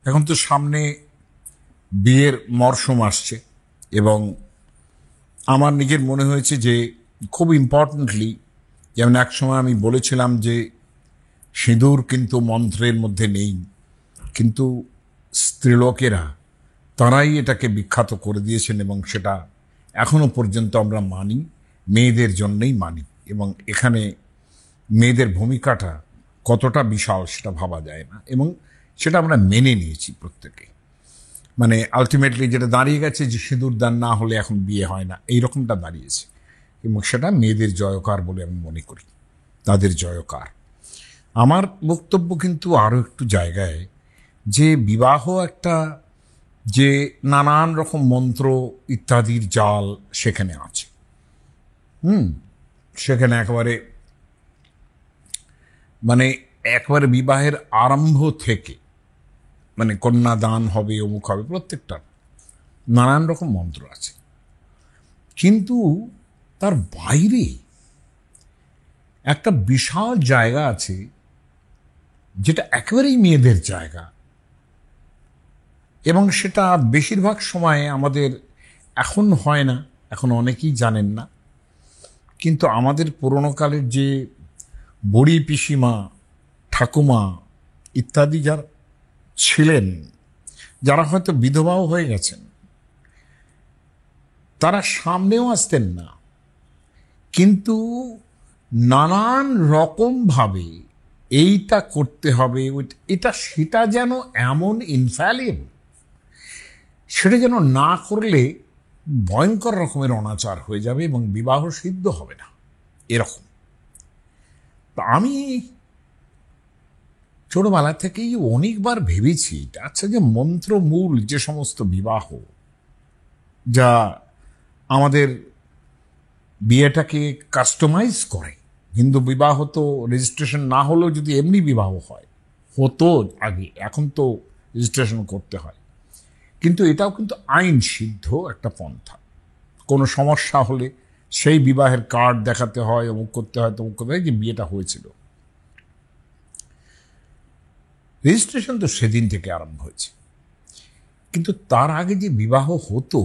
এখন তো সামনে বিয়ের মরশুম আসছে এবং আমার নিজের মনে হয়েছে যে খুব ইম্পর্টেন্টলি, যেমন এক সময় আমি বলেছিলাম যে সিঁদুর কিন্তু মন্ত্রের মধ্যে নেই, কিন্তু স্ত্রীলোকেরা তারাই এটাকে বিখ্যাত করে দিয়েছেন এবং সেটা এখনো পর্যন্ত আমরা মানি, মেয়েদের জন্যই মানি। এবং এখানে মেয়েদের ভূমিকাটা কতটা বিশাল সেটা ভাবা যায় না, এবং সেটা আমরা মেনে নিয়েছি প্রত্যেকে। মানে আলটিমেটলি যেটা দাঁড়িয়ে গেছে যে সিঁদুর দান না হলে এখন বিয়ে হয় না, এইরকমটা দাঁড়িয়েছে, এবং সেটা মেয়েদের জয়কার বলে আমি মনে করি, তাদের জয়কার। আমার বক্তব্য কিন্তু আরও একটু জায়গায়, যে বিবাহ একটা যে নানান রকম মন্ত্র ইত্যাদির জাল সেখানে আছে। সেখানে একেবারে বিবাহের আরম্ভ থেকে, মানে কন্যা দান হবে, অমুক হবে, প্রত্যেকটার নানান রকম মন্ত্র আছে। কিন্তু তার বাইরে একটা বিশাল জায়গা আছে যেটা একেবারেই মেয়েদের জায়গা, এবং সেটা বেশিরভাগ সময়ে আমাদের এখন হয় না, এখন অনেকেই জানেন না। কিন্তু আমাদের পুরোনো কালের যে বুড়ি পিসিমা, ঠাকুমা ইত্যাদি যারা ছিলেন, যারা হয়তো বিধবাও হয়ে গেছেন, তারা সামনেও আসতেন না, কিন্তু নানান রকমভাবে এইটা করতে হবে, এটা সেটা যেন এমন ইনফ্যালিবল, সেটা যেন না করলে ভয়ঙ্কর রকমের অনাচার হয়ে যাবে এবং বিবাহ সিদ্ধ হবে না, এরকম। আমি ছোটবেলা থেকেই অনেকবার ভেবেছি, আচ্ছা, যে মন্ত্রমূল যে সমস্ত বিবাহ যা আমাদের বিয়েটাকে কাস্টমাইজ করে, হিন্দু বিবাহ তো রেজিস্ট্রেশন না হলেও যদি এমনি বিবাহ হতো আগে, এখন তো রেজিস্ট্রেশন করতে হয়, কিন্তু এটাও কিন্তু আইন সিদ্ধ একটা পন্থা। কোনো সমস্যা হলে সেই বিবাহের কার্ড দেখাতে হয়, অমুক করতে হয়, তমুক করতে হয়, যে বিয়েটা হয়েছিল। রেজিস্ট্রেশন তো সেদিন থেকে আরম্ভ হয়েছে, কিন্তু তার আগে যে বিবাহ হতো,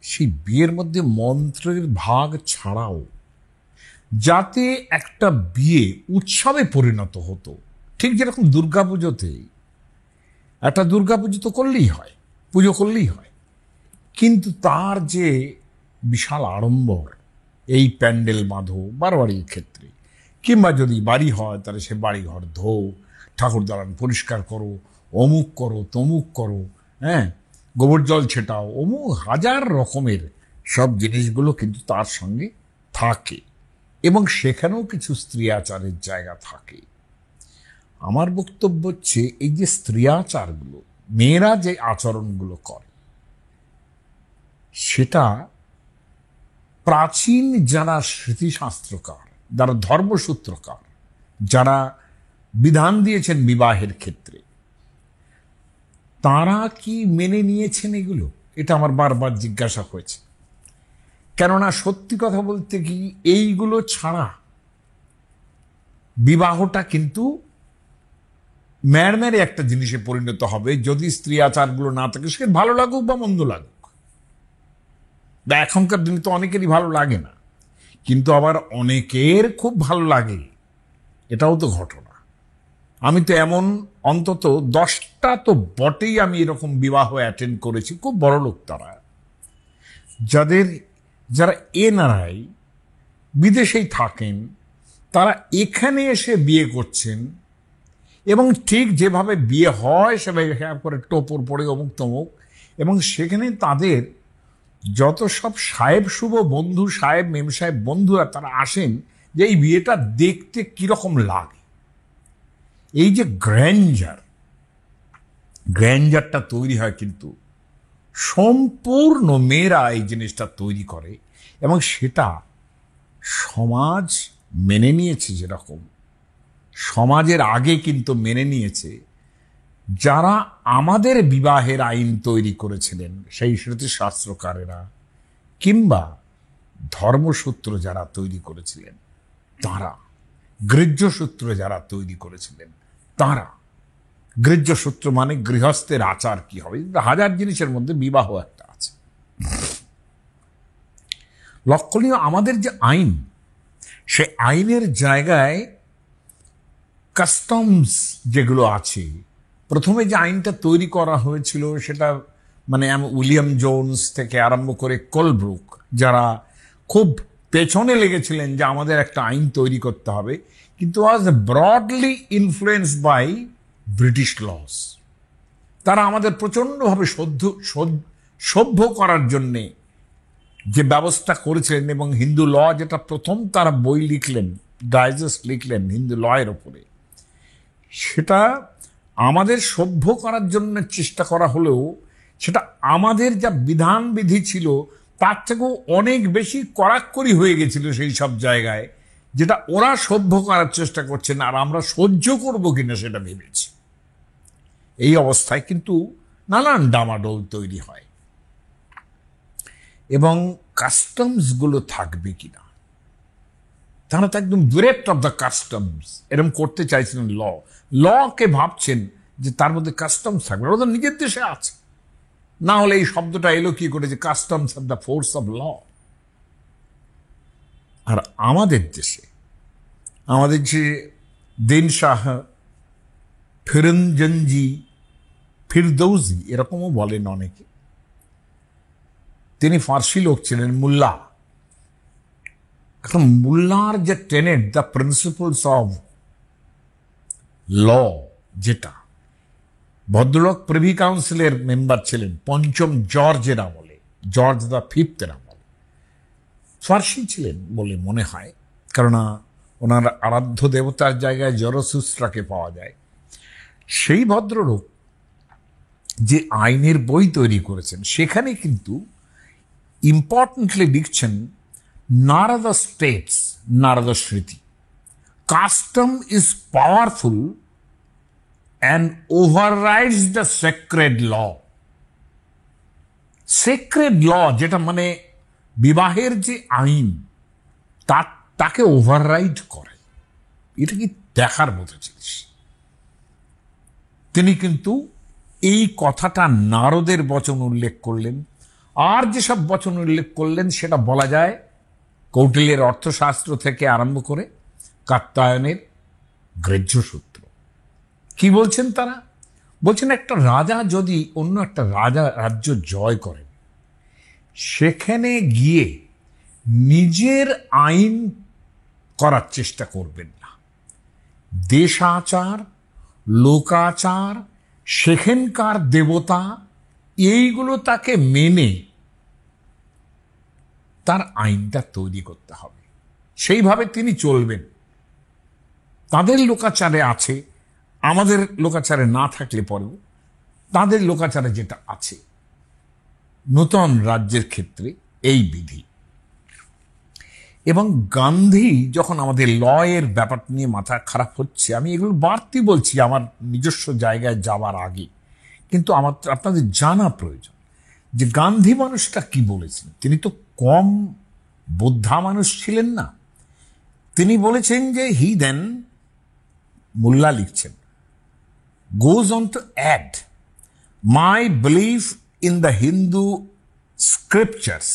সেই বিয়ের মধ্যে মন্ত্রের ভাগ ছাড়াও যাতে একটা বিয়ে উৎসবে পরিণত হতো, ঠিক যেরকম দুর্গাপুজোতে একটা দুর্গাপুজো তো করলেই হয়, পুজো করলেই হয়, কিন্তু তার যে বিশাল আড়ম্বর, এই প্যান্ডেল বাঁধো বারোয়ারির ক্ষেত্রে, কিংবা যদি বাড়ি হয় তাহলে সে বাড়িঘর ধো, ঠাকুর দালান পরিষ্কার করো, অমুক করো, তমুক করো, গোবর জল ছেটাও, অমুক হাজার রকমের সব জিনিসগুলো কিন্তু তার সঙ্গে থাকে, এবং সেখানেও কিছু স্ত্রী আচারের জায়গা থাকে। আমার বক্তব্য হচ্ছে, এই যে স্ত্রী আচারগুলো, মেয়েরা যে আচরণগুলো করে, সেটা প্রাচীন যারা স্মৃতিশাস্ত্রকার, যারা ধর্মসূত্রকার, যারা বিধান দিয়েছেন বিবাহের ক্ষেত্রে, তারা কি মেনে নিয়েছেন এগুলো? এটা আমার বারবার জিজ্ঞাসা হয়েছে। কেননা সত্যি কথা বলতে কি, এইগুলো ছাড়া বিবাহটা কিন্তু ম্যাড়মেরে একটা জিনিসে পরিণত হবে, যদি স্ত্রী আচারগুলো না থাকে। সে ভালো লাগুক বা মন্দ লাগুক, বা এখনকার দিনে তো অনেকেরই ভালো লাগে না, কিন্তু আবার অনেকের খুব ভালো লাগে, এটাও তো ঘটনা। আমি তো এমন অন্তত 10টা তো বটেই আমি এরকম বিবাহ অ্যাটেন্ড করেছি, খুব বড় লোক তারা, যারা এনআরআই, বিদেশেই থাকেন, তারা এখানে এসে বিয়ে করছেন, এবং ঠিক যেভাবে বিয়ে হয় সেভাবে করে টোপর পড়ে অমুক তমুক, এবং সেখানে তাদের যত সব সাহেব শুভ বন্ধু, সাহেব মেম সাহেব বন্ধুরা, তারা আসেন যে এই বিয়েটা দেখতে কিরকম লাগে। এই যে গ্র্যান্ডারটা তৈরি হয়, কিন্তু সম্পূর্ণ মেয়েরা এই জিনিসটা তৈরি করে, এবং সেটা সমাজ মেনে নিয়েছে। যেরকম সমাজের আগে কিন্তু মেনে নিয়েছে যারা আমাদের বিবাহের আইন তৈরি করেছিলেন, সেই স্মৃতিশাস্ত্রকারেরা কিংবা ধর্মসূত্র যারা তৈরি করেছিলেন তারা, গৃহ্যসূত্র যারা তৈরি করেছিলেন তারা, গৃহ্যসূত্র মানে গৃহস্থের আচার কি হবে, হাজার জিনিসের মধ্যে বিবাহ একটা আছে। লক্ষণীয় আমাদের যে আইন, সে আইনের জায়গায় কাস্টমস যেগুলো আছে, প্রথমে যে আইনটা তৈরি করা হয়েছিল সেটা মানে উইলিয়াম জোন্স থেকে আরম্ভ করে কোলব্রুক, যারা খুব পেছনে লেগেছিলেন যে আমাদের একটা আইন তৈরি করতে হবে, কিন্তু was broadly influenced by British laws. তারা আমাদের প্রচণ্ডভাবে সভ্য করার জন্যে যে ব্যবস্থা করেছিলেন, এবং হিন্দু ল যেটা প্রথম তারা বই লিখলেন, ডাইজেস্ট লিখলেন হিন্দু লয়ের ওপরে, সেটা আমাদের সভ্য করার জন্য চেষ্টা করা হলেও সেটা আমাদের যা বিধান বিধি ছিল তার থেকেও অনেক বেশি কড়াকড়ি হয়ে গেছিল সেই সব জায়গায়, যেটা ওরা সভ্য করার চেষ্টা করছেন আর আমরা সহ্য করব কিনা সেটা ভেবেছি। এই অবস্থায় কিন্তু নানান ডামাডোল তৈরি হয়। এবং কাস্টমসগুলো থাকবে কিনা, তারা তো একদম ডিরেক্ট অফ দ্য কাস্টমস এরকম করতে চাইছিলেন। লকে ভাবছেন যে তার মধ্যে কাস্টমস থাকবে, ওরা তো নিজের দেশে আছে, না হলে এই শব্দটা এলো কি করে যে customs of the force of law. আর আমাদের দেশে আমাদের যে দিন শাহ, ফিরঞ্জনজি, ফিরদৌজি এরকমও বলেন অনেকে, তিনি ফার্সি লোক ছিলেন, মুল্লা। এখন মুল্লার যে tenet, the principles of law, যেটা ভদ্রলোক প্রিভি কাউন্সিলের মেম্বার ছিলেন পঞ্চম জর্জের আমলে, জর্জ দ্য ফিফথের আমলে, ফার্সি ছিলেন বলে মনে হয়, কেননা ওনার আরাধ্য দেবতার জায়গায় জরসুস্ট্রাকে পাওয়া যায়। সেই ভদ্রলোক যে আইনের বই তৈরি করেছেন সেখানে কিন্তু ইম্পর্টেন্টলি লিখছেন, নারদ স্টেটস, নারদ স্মৃতি, custom is powerful and overrides the sacred law. Sacred law যেটা মানে বিবাহের যে আইন তাকে ওভাররাইড করে, এটা কি দেখার মতো জিনিস। তিনি কিন্তু এই কথাটা নারদের বচন উল্লেখ করলেন, আর যেসব বচন উল্লেখ করলেন সেটা বলা যায় কৌটিল্যের অর্থশাস্ত্র থেকে আরম্ভ করে কাত্যায়নের গৃহ্যসূত্র। কি বলছেন তারা? বলছেন একটা রাজা যদি অন্য একটা রাজ্য জয় করেন, সেখানে গিয়ে নিজের আইন করার চেষ্টা করবেন না। দেশাচার, লোকাচার, সেখানকার দেবতা, এইগুলো তাকে মেনে তার আইনটা তৈরি করতে হবে, সেইভাবে তিনি চলবেন। তাদের লোকাচারে আছে, আমাদের লোকাচারে না থাকলে পরেও তাদের লোকাচারে যেটা আছে, নূতন রাজ্যের ক্ষেত্রে এই বিধি। এবং গান্ধী যখন আমাদের লয়ের ব্যাপারটা নিয়ে মাথা খারাপ হচ্ছে, আমি এগুলো বাড়তি বলছি আমার নিজস্ব জায়গায় যাওয়ার আগে, কিন্তু আপনাদের জানা প্রয়োজন যে গান্ধী মানুষটা কি বলেছেন। তিনি তো কম বোদ্ধা মানুষ ছিলেন না। তিনি বলেছেন যে হি দেন, মুল্লা লিখছেন, goes on to add, my belief in the Hindu scriptures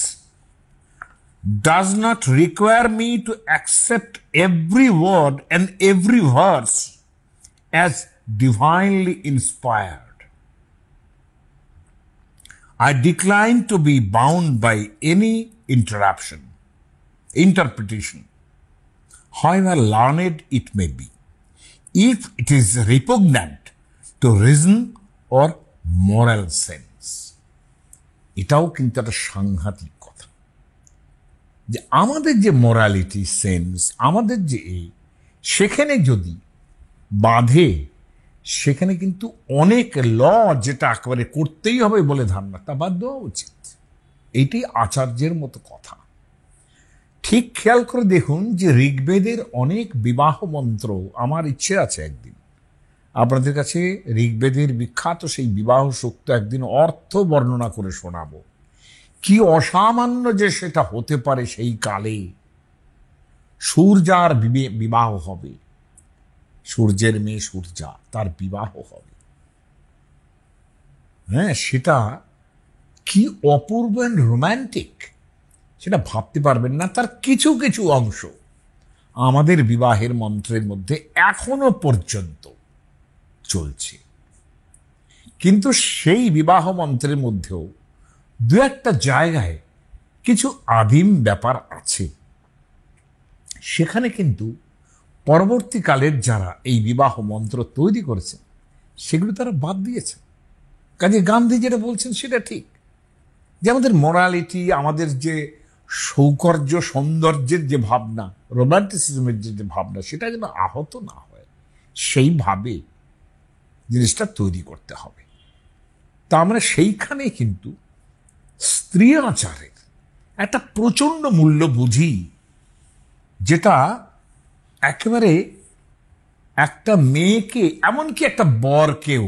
does not require me to accept every word and every verse as divinely inspired. I decline to be bound by any interpretation, however learned it may be, if it is repugnant to reason or moral sense. এটাও কিন্তু একটা সাংঘাতিক কথা, যে আমাদের যে morality sense, আমাদের যে সেখানে যদি বাঁধে, সেখানে কিন্তু অনেক ল যেটা একেবারে করতেই হবে বলে ধারণা, তা বাদ দেওয়া উচিত। এইটি আচার্যের মতো কথা। ঠিক খেয়াল করে দেখুন যে ঋগ্বেদের অনেক বিবাহ মন্ত্র, আমার ইচ্ছে আছে একদিন আপনাদের কাছে ঋগ্বেদের বিখ্যাত সেই বিবাহ সূক্ত একদিন অর্থ বর্ণনা করে শোনাবো। কি অসামান্য যে সেটা হতে পারে সেই কালে। সূর্যার বিবাহ হবে, সূর্যের মেয়ে সূর্যা, তার বিবাহ হবে। হ্যাঁ, সেটা কি অপূর্ব অ্যান্ড রোম্যান্টিক, সেটা ভাবতে পারবেন না। তার কিছু কিছু অংশ আমাদের বিবাহের মন্ত্রের মধ্যে এখনো পর্যন্ত চলছে। কিন্তু সেই বিবাহ মন্ত্রের মধ্যেও দু একটা জায়গায় কিছু আদিম ব্যাপার আছে, সেখানে কিন্তু পরবর্তীকালের যারা এই বিবাহ মন্ত্র তৈরি করেছেন সেগুলো তারা বাদ দিয়েছে। কাজে গান্ধী যেটা বলছেন সেটা ঠিক, যে আমাদের মোরালিটি, আমাদের যে সৌকর্য সৌন্দর্যের যে ভাবনা, রোমান্টিসিজমের যে ভাবনা, সেটা যেন আহত না হয়, সেইভাবে জিনিসটা তৈরি করতে হবে। তা আমরা সেইখানে কিন্তু স্ত্রী আচারের একটা প্রচণ্ড মূল্য বুঝি, যেটা একেবারে একটা মেয়েকে, এমনকি একটা বরকেও,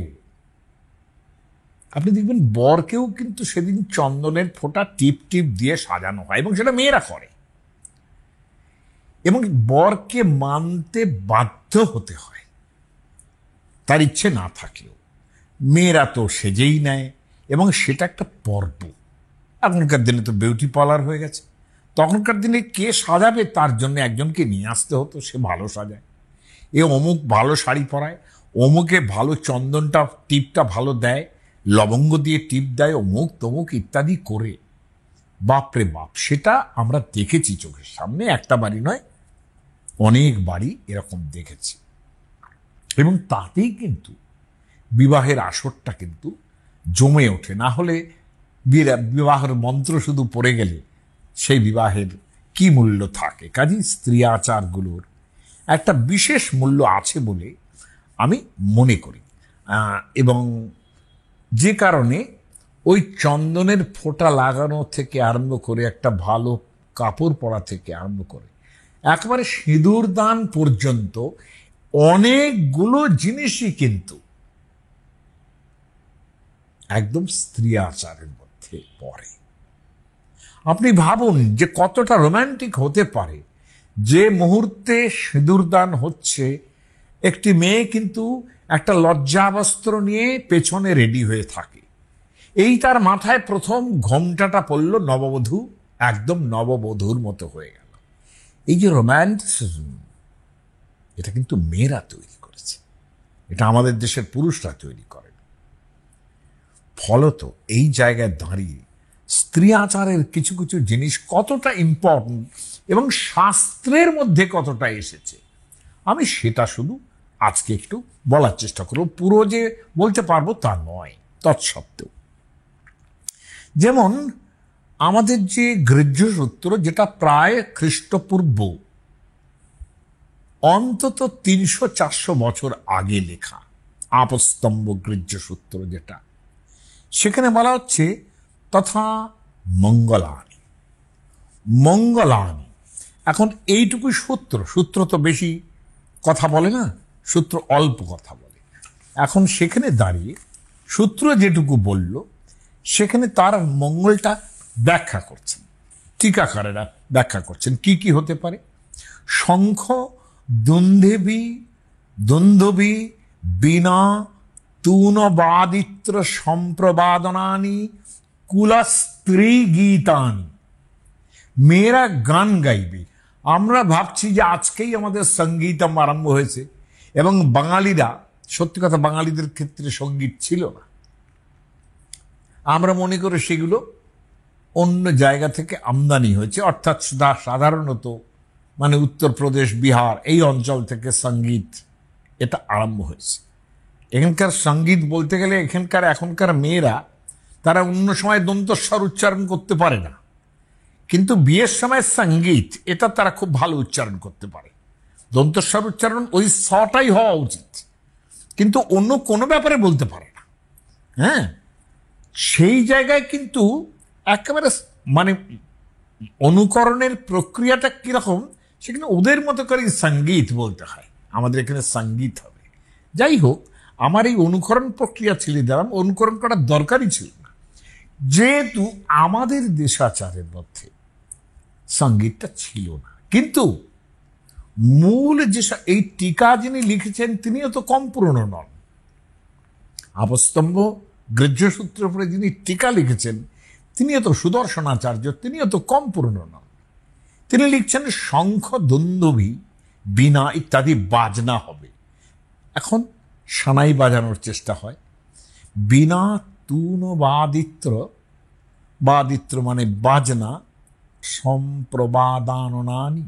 আপনি দেখবেন বরকেও কিন্তু সেদিন চন্দনের ফোঁটা টিপ টিপ দিয়ে সাজানো হয়, এবং সেটা মেয়েরা করে, এবং বরকে মানতে বাধ্য হতে হয় তার ইচ্ছে না থাকলেও। মেয়েরা তো সেজেই নেয়, এবং সেটা একটা পর্ব। এখনকার দিনে তো বিউটি পার্লার হয়ে গেছে, তখনকার দিনে কে সাজাবে তার জন্য একজনকে নিয়ে আসতে হতো, সে ভালো সাজায়, এ অমুক ভালো শাড়ি পরায়, অমুকে ভালো চন্দনটা টিপটা ভালো দেয়, লবঙ্গ দিয়ে টিপ দেয়, অমুক তমুক ইত্যাদি করে, বাপরে বাপ, সেটা আমরা দেখেছি চোখের সামনে। একটা বাড়ি নয়, অনেক বাড়ি এরকম দেখেছি। এবং তাতেই কিন্তু বিবাহের আসরটা কিন্তু জমে ওঠে। না হলে বিবাহের মন্ত্র শুধু পড়ে গেলে সেই বিবাহের কি মূল্য থাকে? কাজেই স্ত্রী আচারগুলোর একটা বিশেষ মূল্য আছে বলে আমি মনে করি। এবং যে কারণে ওই চন্দনের ফোঁটা লাগানো থেকে আরম্ভ করে, একটা ভালো কাপড় পরা থেকে আরম্ভ করে, একেবারে সিঁদুর দান পর্যন্ত অনেকগুলো জিনিসই কিন্তু একদম স্ত্রী আচারের মধ্যে পড়ে। আপনি ভাবুন যে কতটা রোম্যান্টিক হতে পারে, যে মুহূর্তে সিঁদুরদান হচ্ছে একটি মেয়ে কিন্তু একটা লজ্জাবস্ত্র নিয়ে পেছনে রেডি হয়ে থাকে, এই তার মাথায় প্রথম ঘোমটাটা পড়ল, নববধূ একদম নববধূর মতো হয়ে গেল। এই যে রোম্যান্টিসিজম, এটা কিন্তু মেয়েরা তৈরি করেছে, এটা আমাদের দেশের পুরুষরা তৈরি করেন। ফলত এই জায়গায় দাঁড়িয়ে স্ত্রী আচারের কিছু কিছু জিনিস কতটা ইম্পর্টেন্ট এবং শাস্ত্রের মধ্যে কতটা এসেছে, আমি সেটা শুধু আজকে একটু বলার চেষ্টা করব। পুরো যে বলতে পারবো তা নয়, তৎসত্ত্বেও যেমন আমাদের যে গৃহ্যসূত্র, যেটা প্রায় খ্রিস্টপূর্ব অন্তত 300-400 বছর আগে লেখা, আপস্তম্ভ গৃহ্যসূত্র, যেটা সেখানে বলা হচ্ছে তথা মঙ্গলানি মঙ্গলানি। এখন এইটুকু সূত্র তো বেশি কথা বলে না, সূত্র অল্প কথা বলে। এখন সেখানে দাঁড়িয়ে সূত্র যেটুকু বলল, সেখানে তার মঙ্গলটা ব্যাখ্যা করছেন, টিকাকারেরা ব্যাখ্যা করছেন কি কি হতে পারে। শঙ্খ দুন্ধবী বীণা তুনবাদিত্র সম্প্রবাদনানি কুলস্ত্রী গীতানি। মেয়েরা গান গাইবে। আমরা ভাবছি যে আজকেই আমাদের সঙ্গীতম আরম্ভ হয়েছে, এবং বাঙালিরা, সত্যি কথা, বাঙালিদের ক্ষেত্রে সঙ্গীত ছিল না। আমরা মনে করি সেগুলো অন্য জায়গা থেকে আমদানি হয়েছে, অর্থাৎ সাধারণত মানে উত্তরপ্রদেশ, বিহার এই অঞ্চল থেকে সঙ্গীত এটা আরম্ভ হয়েছে। এখানকার সঙ্গীত বলতে গেলে এখনকার মেয়েরা, তারা অন্য সময় দন্তস্বর উচ্চারণ করতে পারে না, কিন্তু বিয়ের সময় সঙ্গীত এটা তারা খুব ভালো উচ্চারণ করতে পারে। দন্তস্বর উচ্চারণ ওই সটাই হওয়া উচিত, কিন্তু অন্য কোনো ব্যাপারে বলতে পারে না। হ্যাঁ, সেই জায়গায় কিন্তু একেবারে মানে অনুকরণের প্রক্রিয়াটা কিরকম, সেখানে ওদের মতো করে সঙ্গীত বলতে হয়, আমাদের এখানে সঙ্গীত হবে। যাই হোক, আমার এই অনুকরণ প্রক্রিয়া ছেড়ে দিলাম, অনুকরণ করার দরকারই ছিল না, যেহেতু আমাদের দেশাচারের মধ্যে সঙ্গীতটা ছিল না। কিন্তু মূল যে এই টিকা যিনি লিখেছেন, তিনিও তো কম পুরনো নন। আপস্তম্ভ গৃহ্যসূত্রের উপরে যিনি টিকা লিখেছেন তিনিও তো সুদর্শনাচার্য, তিনিও তো কম পুরনো নন। তিনি লিখছেন শঙ্খ, দুন্দুভি, বীণা ইত্যাদি বাজনা হবে। এখন সানাই বাজানোর চেষ্টা হয়। বীণা তুন বাদিত্র, বাদিত্র মানে বাজনা, সম্প্রবাদাননানি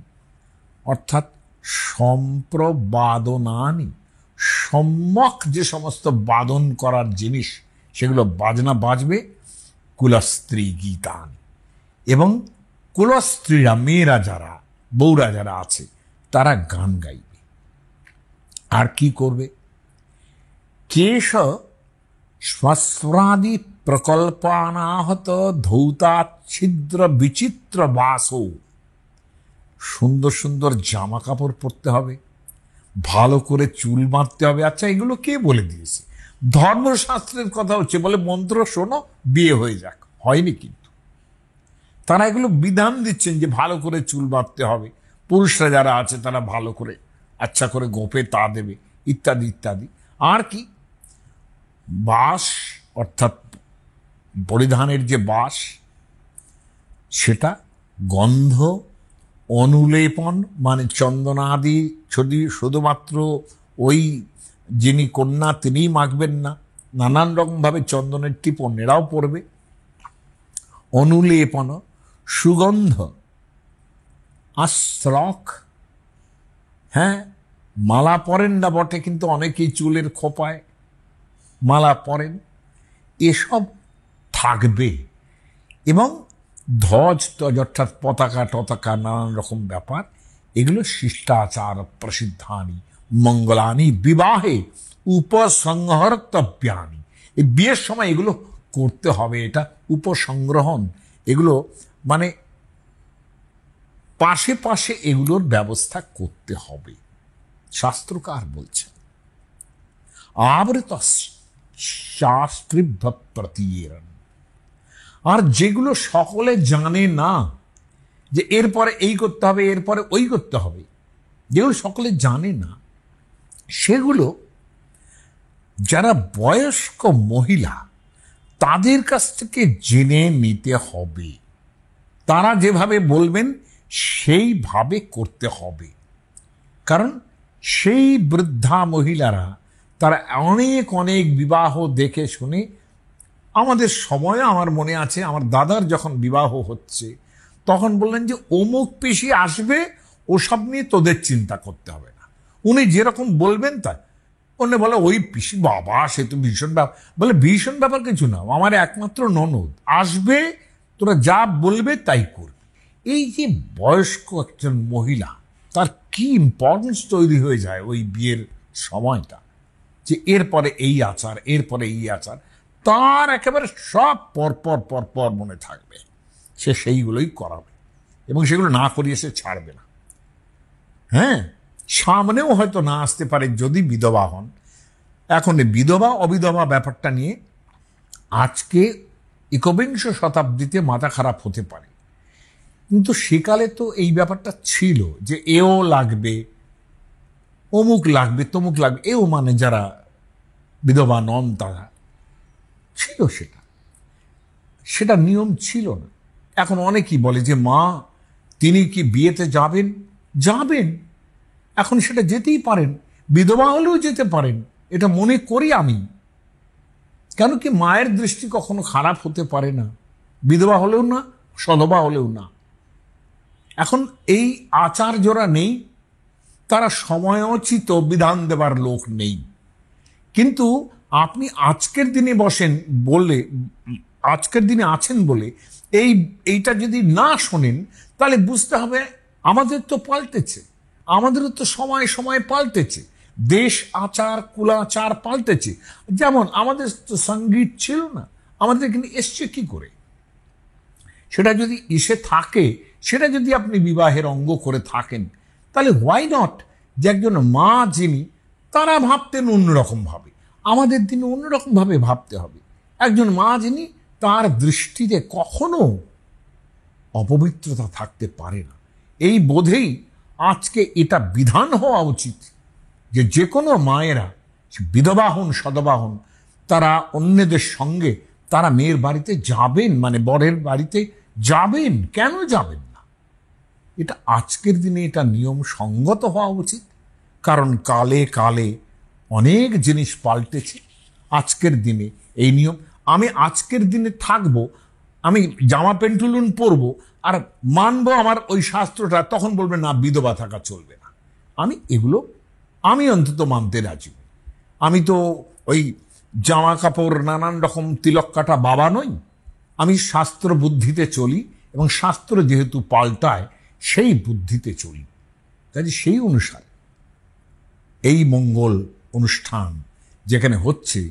অর্থাৎ সম্প্রবাদনানি, সম্যক যে সমস্ত বাদন করার জিনিস সেগুলো বাজনা বাজবে। কুলস্ত্রী গীতান, এবং কুলস্ত্রীরা, মেয়েরা যারা, বউরা যারা আছে তারা গান গাইবে। আর কি করবে? কেশ শ্মশ্রাদি প্রকল্পানাহত ধৌতাচ্ছিদ্র বিচিত্র বাসও, সুন্দর সুন্দর জামা কাপড় পরতে হবে, ভালো করে চুল বাঁধতে হবে। আচ্ছা, এগুলো কে বলে দিয়েছে? ধর্মশাস্ত্রের কথা হচ্ছে, বলে মন্ত্র শোনো, বিয়ে হয়ে যাক। হয়নি কিন্তু। তারা এগুলো বিধান দিচ্ছেন যে ভালো করে চুল বাঁধতে হবে, পুরুষরা যারা আছে তারা ভালো করে আচ্ছা করে গোপে তা দেবে, ইত্যাদি ইত্যাদি। আর কি? বাস অর্থাৎ পরিধানের যে বাস, সেটা গন্ধ, অনুলেপন মানে চন্দনাদি যদি শুধুমাত্র ওই যিনি কন্যা তিনিই মাখবেন না, নানান রকমভাবে চন্দনের টিপ অন্যেরাও পড়বে। অনুলেপন, সুগন্ধ, আশ্রক, হ্যাঁ, মালা পরেন না বটে কিন্তু অনেকেই চুলের খোপায় মালা পরেন, এসব থাকবে। এবং ধ্বজ তজ অর্থাৎ পতাকা টতাকা, নানান রকম ব্যাপার, এগুলো শিষ্টাচার প্রসিদ্ধানি মঙ্গলানি বিবাহে উপসংহর্তব্যানি। এই বিয়ের সময় এগুলো করতে হবে, এটা উপসংগ্রহণ। এগুলো মানে পাশে পাশে এগুলোর ব্যবস্থা করতে হবে, শাস্ত্রকার বলছেন। আবৃত শাস্ত্রীভ্য প্রতীয়ন। আর যেগুলো সকলে জানে না, যে এরপরে এই করতে হবে, এরপরে ওই করতে হবে, যেগুলো সকলে জানে না, সেগুলো যারা বয়স্ক মহিলা তাদের কাছ থেকে জেনে নিতে হবে। তারা যেভাবে বলবেন সেইভাবে করতে হবে। কারণ সেই বৃদ্ধা মহিলারা তারা অনেক অনেক বিবাহ দেখে শুনে, আমাদের সময়ে আমার মনে আছে আমার দাদার যখন বিবাহ হচ্ছে তখন বললেন যে অমুক পিসি আসবে, ওসব নিয়ে তোদের চিন্তা করতে হবে না, উনি যেরকম বলবেন তাই। অন্য বলে ওই পিসি, বাবা সে তো ভীষণ ব্যাপার। বলে ভীষণ ব্যাপার কিছু না, আমার একমাত্র ননদ আসবে, তোরা যা বলবে তাই করবে। এই যে বয়স্ক একজন মহিলা, তার কি ইম্পর্টেন্স তৈরি হয়ে যায় ওই বিয়ের সময়টা, যে এরপরে এই আচার, এরপরে এই আচার, তার একেবারে সব পরপর পরপর মনে থাকবে, সে সেইগুলোই করাবে এবং সেগুলো না করিয়ে সে ছাড়বে না। হ্যাঁ, সামনেও হয়তো না আসতে পারে যদি বিধবা হন। এখন বিধবা অবিধবা ব্যাপারটা নিয়ে আজকে একবিংশ শতাব্দীতে মাথা খারাপ হতে পারে, কিন্তু সেকালে তো এই ব্যাপারটা ছিল যে এও লাগবে, অমুক লাগবে, তমুক লাগবে। এও মানে যারা বিধবা নন তারা ছিল, সেটা নিয়ম ছিল না। এখন অনেকেই বলে যে মা তিনি কি বিয়েতে যাবেন? যাবেন, এখন সেটা যেতেই পারেন, বিধবা হলেও যেতে পারেন, এটা মনে করি আমি। কেন কি মায়ের দৃষ্টি কখনো খারাপ হতে পারে না, বিধবা হলেও না, সধবা হলেও না। এখন এই আচার যারা নেই তারা সময়োচিত বিধান দেবার লোক নেই। কিন্তু আপনি আজকের দিনে বসেন বলে, আজকের দিনে আছেন বলে এইটা যদি না শোনেন, তাহলে বুঝতে হবে আমাদের তো পাল্টেছে, আমাদেরও তো সময় সময় পাল্টেছে, দেশ আচার কুলাচার পাল্টেছে। যেমন আমাদের তো সঙ্গীত ছিল না, আমাদের এখানে এসছে কি করে? সেটা যদি এসে থাকে, সেটা যদি আপনি বিবাহের অঙ্গ করে থাকেন, তাহলে হোয়াই নট যে একজন মা যিনি, তারা ভাবতেন অন্যরকমভাবে, আমাদের দিনে অন্যরকমভাবে ভাবতে হবে। একজন মা যিনি, তার দৃষ্টিতে কখনো অপবিত্রতা থাকতে পারে না। এই বোধেই আজকে এটা বিধান হওয়া উচিত যে যে কোনো মায়েরা, বিধবা হন সধবা হন, তারা অন্যদের সঙ্গে তারা মেয়ের বাড়িতে যাবেন, মানে বরের বাড়িতে যাবেন, কেন যাবেন না? এটা আজকের দিনে এটা নিয়ম সঙ্গত হওয়া উচিত, কারণ কালে কালে অনেক জিনিস পাল্টেছে। আজকের দিনে এই নিয়ম, আমি আজকের দিনে থাকবো, আমি জামা প্যান্টুলুন পরবো আর মানবো আমার ওই শাস্ত্রটা, তখন বলবে না বিধবা থাকা চলবে না। আমি অন্তত মানতে রাজি। আমি তো ওই জামা কাপড় নানান রকম তিলক কাটা বাবা নই। আমি শাস্ত্র বুদ্ধিতে চলি, এবং শাস্ত্র যেহেতু পাল্টায় সেই বুদ্ধিতে চলি। কাজে সেই অনুসারে এই মঙ্গল অনুষ্ঠান যেখানে হচ্ছে,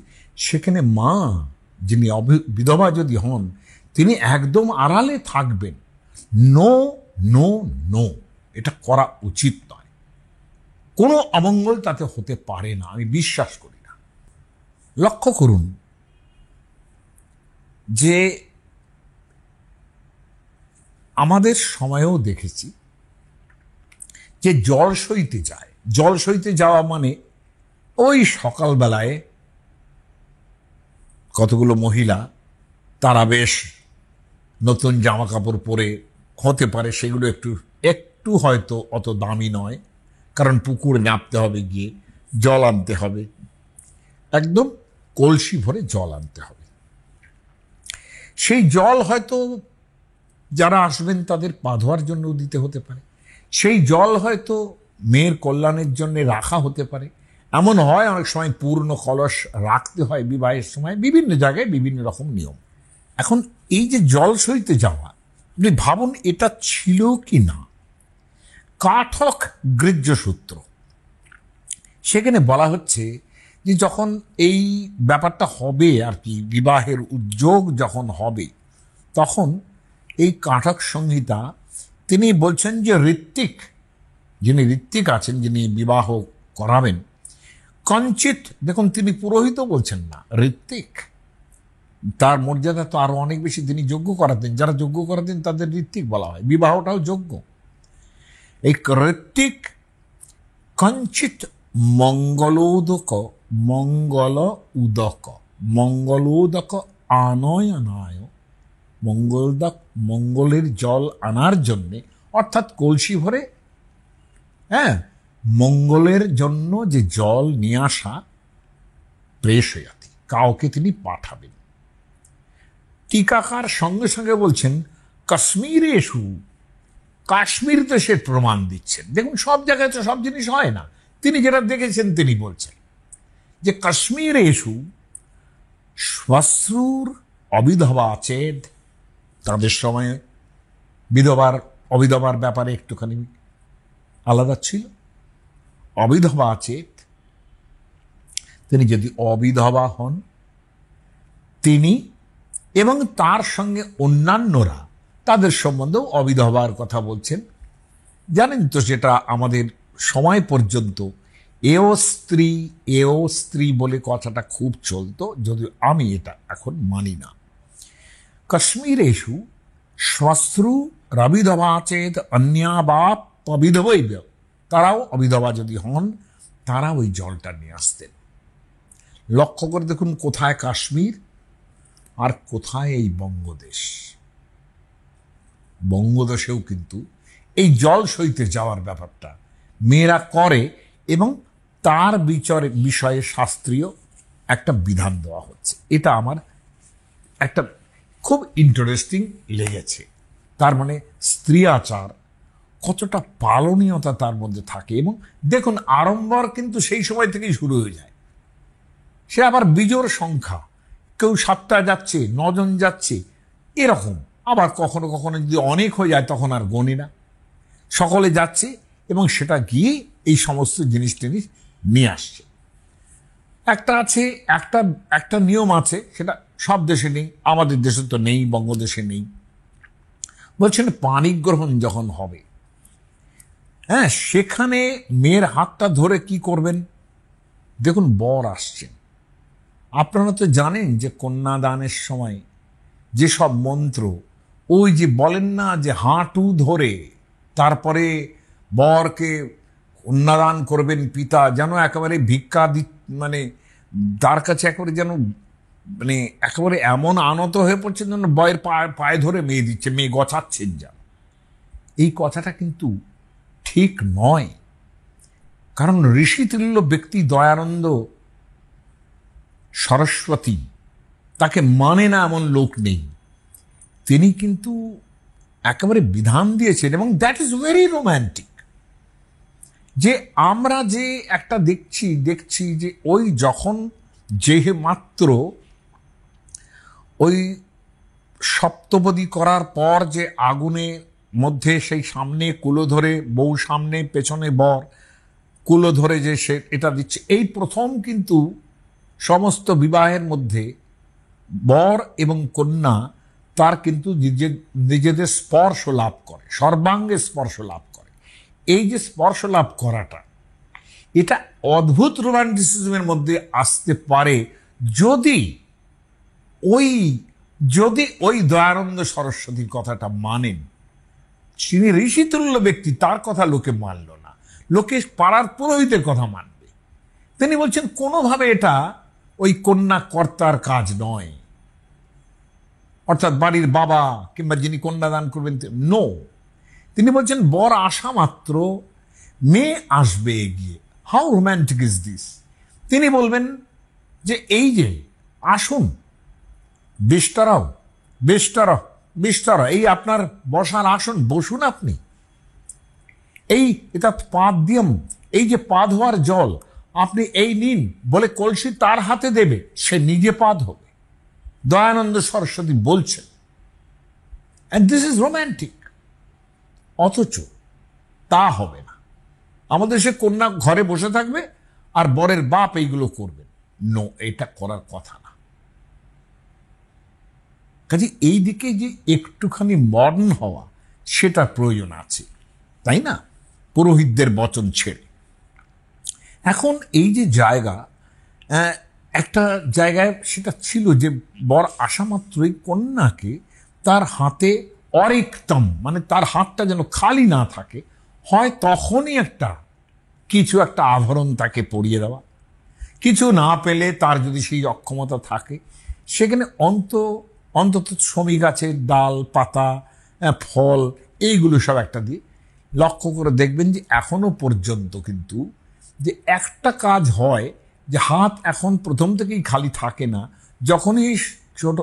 সেখানে মা যিনি বিধবা যদি হন, তিনি একদম আড়ালে থাকবেন। নো নো নো, এটা করা উচিত নয়। কোনো অমঙ্গল তাতে হতে পারে না, আমি বিশ্বাস করি না। লক্ষ্য করুন যে আমাদের সময়েও দেখেছি যে জল সইতে যাওয়া মানে ওই সকালবেলায় কতগুলো মহিলা, তারা বেশ নতুন জামা কাপড় পরে, হতে পারে সেগুলো একটু হয়তো অত দামি নয়, কারণ পুকুরে নামতে হবে, গিয়ে জল আনতে হবে, একদম কলসি ভরে জল আনতে হবে। সেই জল হয়তো যারা আসবেন তাদের পা ধোয়ার জন্য দিতে হতে পারে, সেই জল হয়তো মেয়ের কল্যাণের জন্য রাখা হতে পারে। এমন হয় অনেক সময় পূর্ণ কলস রাখতে হয় বিবাহের সময়, বিভিন্ন জায়গায় বিভিন্ন রকম নিয়ম। এখন এই যে জল সইতে যাওয়া, আপনি ভাবুন এটা ছিল কি না। কাঠক গৃহ্য সূত্র, সেখানে বলা হচ্ছে যে যখন এই ব্যাপারটা হবে আর কি, বিবাহের উদ্যোগ যখন হবে, তখন এই কাঠক সংহিতা তিনি বলছেন যে যিনি ঋত্বিক আছেন, যিনি বিবাহ করাবেন, কঞ্চিত, দেখুন তিনি পুরোহিত বলছেন না, ঋত্বিক, তার মর্যাদা তো আরো অনেক বেশি। তিনি যজ্ঞ করাতেন, যারা যজ্ঞ করাতেন তাদের ঋত্বিক বলা হয়, বিবাহটাও যজ্ঞ। এই ঋত্বিক কঞ্চিত মঙ্গলোদক আনয়নায়, মঙ্গলের জল আনার জন্যে, অর্থাৎ কলসি ভরে মঙ্গলের জন্য যে জল নিয়ে আসা, প্রেষয়াতি, কাউকে তিনি পাঠাবেন। টিকাকার সঙ্গে সঙ্গে বলছেন কাশ্মীরেষু, কাশ্মীর তো সে প্রমাণ দিচ্ছেন। দেখুন সব জায়গায় তো সব জিনিস হয় না, তিনি যেটা দেখেছেন তিনি বলছেন যে কাশ্মীরেষু শ্মশ্রুর অবিধবা আচেদ, তাদের সময়ে অবিধবার ব্যাপারে একটুখানি আলাদা ছিল। অবিধবা আচেদ, তিনি যদি অবিধবা হন, তিনি এবং তার সঙ্গে অন্যান্যরা, তাদের সম্বন্ধেও অবিধবার কথা বলছেন। জানেন তো সেটা আমাদের সময় পর্যন্ত এও স্ত্রী বলে কথাটা খুব চলতো, যদিও আমি এটা এখন মানি না। কাশ্মীরেষু শ্মশ্রু রবিধবা চেত অন্যা বা অবিধবৈব, তারাও অবিধবা যদি হন, তারা ওই জলটা নিয়ে আসতেন। লক্ষ্য করে দেখুন কোথায় কাশ্মীর আর কোথায় এই বঙ্গদেশ। বঙ্গদেশেও কিন্তু এই জল সইতে যাওয়ার ব্যাপারটা মেয়েরা করে, এবং তার বিষয়ে শাস্ত্রীয় একটা বিধান দেওয়া হচ্ছে। এটা আমার একটা খুব ইন্টারেস্টিং লেগেছে। তার মানে স্ত্রী আচার কতটা পালনীয়তা তার মধ্যে থাকে। এবং দেখুন আড়ম্বর কিন্তু সেই সময় থেকেই শুরু হয়ে যায়। সে আবার বিজোড় সংখ্যা, কেউ 7টা যাচ্ছে, 9 জন যাচ্ছে, এরকম। আবার কখনো কখনো যদি অনেক হয়ে যায় তখন আর গণি না, সকলে যাচ্ছে এবং সেটা গিয়ে এই সমস্ত জিনিস নিয়ে আসছে। একটা নিয়ম আছে, সেটা সব দেশে নেই, আমাদের দেশে তো নেই, বঙ্গদেশে নেই। বলছেন পানি গ্রহণ যখন হবে, সেখানে মেয়ের হাতটা ধরে কি করবেন? দেখুন বর আসছেন, আপনারা তো জানেন যে কন্যাদানের সময় যেসব মন্ত্র, ওই যে বলেন না যে হাঁটু ধরে তারপরে বরকে কন্যাদান করবেন পিতা, যেন একেবারে ভিক্ষা মানে তার কাছে একেবারে যেন মানে একেবারে এমন আনত হয়ে পড়ছেন যেন বয়ের পায়ে ধরে মেয়ে দিচ্ছে, মেয়ে গছাচ্ছেন যা। এই কথাটা কিন্তু ঠিক নয়। কারণ ঋষিতুল্য ব্যক্তি দয়ানন্দ সরস্বতী, তাকে মানে না এমন লোক নেই। তিনি কিন্তু একেবারে বিধান দিয়েছেন, এবং দ্যাট ইজ ভেরি রোম্যান্টিক। যে আমরা যে একটা দেখছি যে ওই যখন যে মাত্র ওই সপ্তপদী করার পর যে আগুনের মধ্যে সেই সামনে কুলো ধরে বউ, সামনে পেছনে বর, কুলো ধরে যে সে এটা দিচ্ছে, এই প্রথম কিন্তু সমস্ত বিবাহের মধ্যে বর এবং কন্যা তার কিন্তু নিজেদের স্পর্শ লাভ করে, সর্বাঙ্গে স্পর্শ লাভ করে। এই যে স্পর্শ লাভ করাটা, এটা অদ্ভুত রোমান্টিসিজমের মধ্যে আসতে পারে যদি ওই দয়ানন্দ সরস্বতীর কথাটা মানেন। তিনি ঋষিতুল্য ব্যক্তি, তার কথা লোকে মানল না, লোকে পাড়ার পুরোহিতের কথা মানবে। তিনি বলছেন কোনোভাবে এটা ওই কন্যা কর্তার কাজ নয়, অর্থাৎ বাড়ির বাবা কিংবা যিনি কন্যাদান করবেন, নো। তিনি বলছেন বর আসা মাত্র মেয়ে আসবে এগিয়ে। How romantic is this! তিনি বলবেন যে এই যে আসুন, বিস্তারাও বিস্তারা বিস্তারা, এই আপনার বসার আসন, বসুন আপনি। এটা পা দিয়ম, এই যে পা ধোয়ার জল আপনি এই নিন বলে কলসি তার হাতে দেবে, সে নিজে পা ধোবে। দয়ানন্দ সরস্বতী বলছেন, অ্যান্ড দিস ইজ রোম্যান্টিক। অথচ তা হবে না। আমাদের সে কন্যা ঘরে বসে থাকবে আর বরের বাপ এইগুলো করবে। নো, এটা করার কথা না। কাজে এই দিকে যে একটুখানি মডার্ন হওয়া, সেটা প্রয়োজন আছে, তাই না? পুরোহিতদের বচন ছেড়ে এখন এই যে জায়গা, একটা জায়গায় সেটা ছিল যে বর আসা মাত্রই কন্যাকে তার হাতে অরিক্তম, মানে তার হাতটা যেন খালি না থাকে, হয় তখনই কিছু একটা আভরণ তাকে পরিয়ে দেওয়া, কিছু না পেলে তার যদি সেই অক্ষমতা থাকে সেখানে অন্তত শমী গাছের ডাল, পাতা, ফল, এইগুলো সব একটা দিয়ে। লক্ষ্য করে দেখবেন যে এখনো পর্যন্ত কিন্তু যে একটা কাজ হয়, যে হাত এখন প্রথম থেকেই খালি থাকে না। যখনই ছোট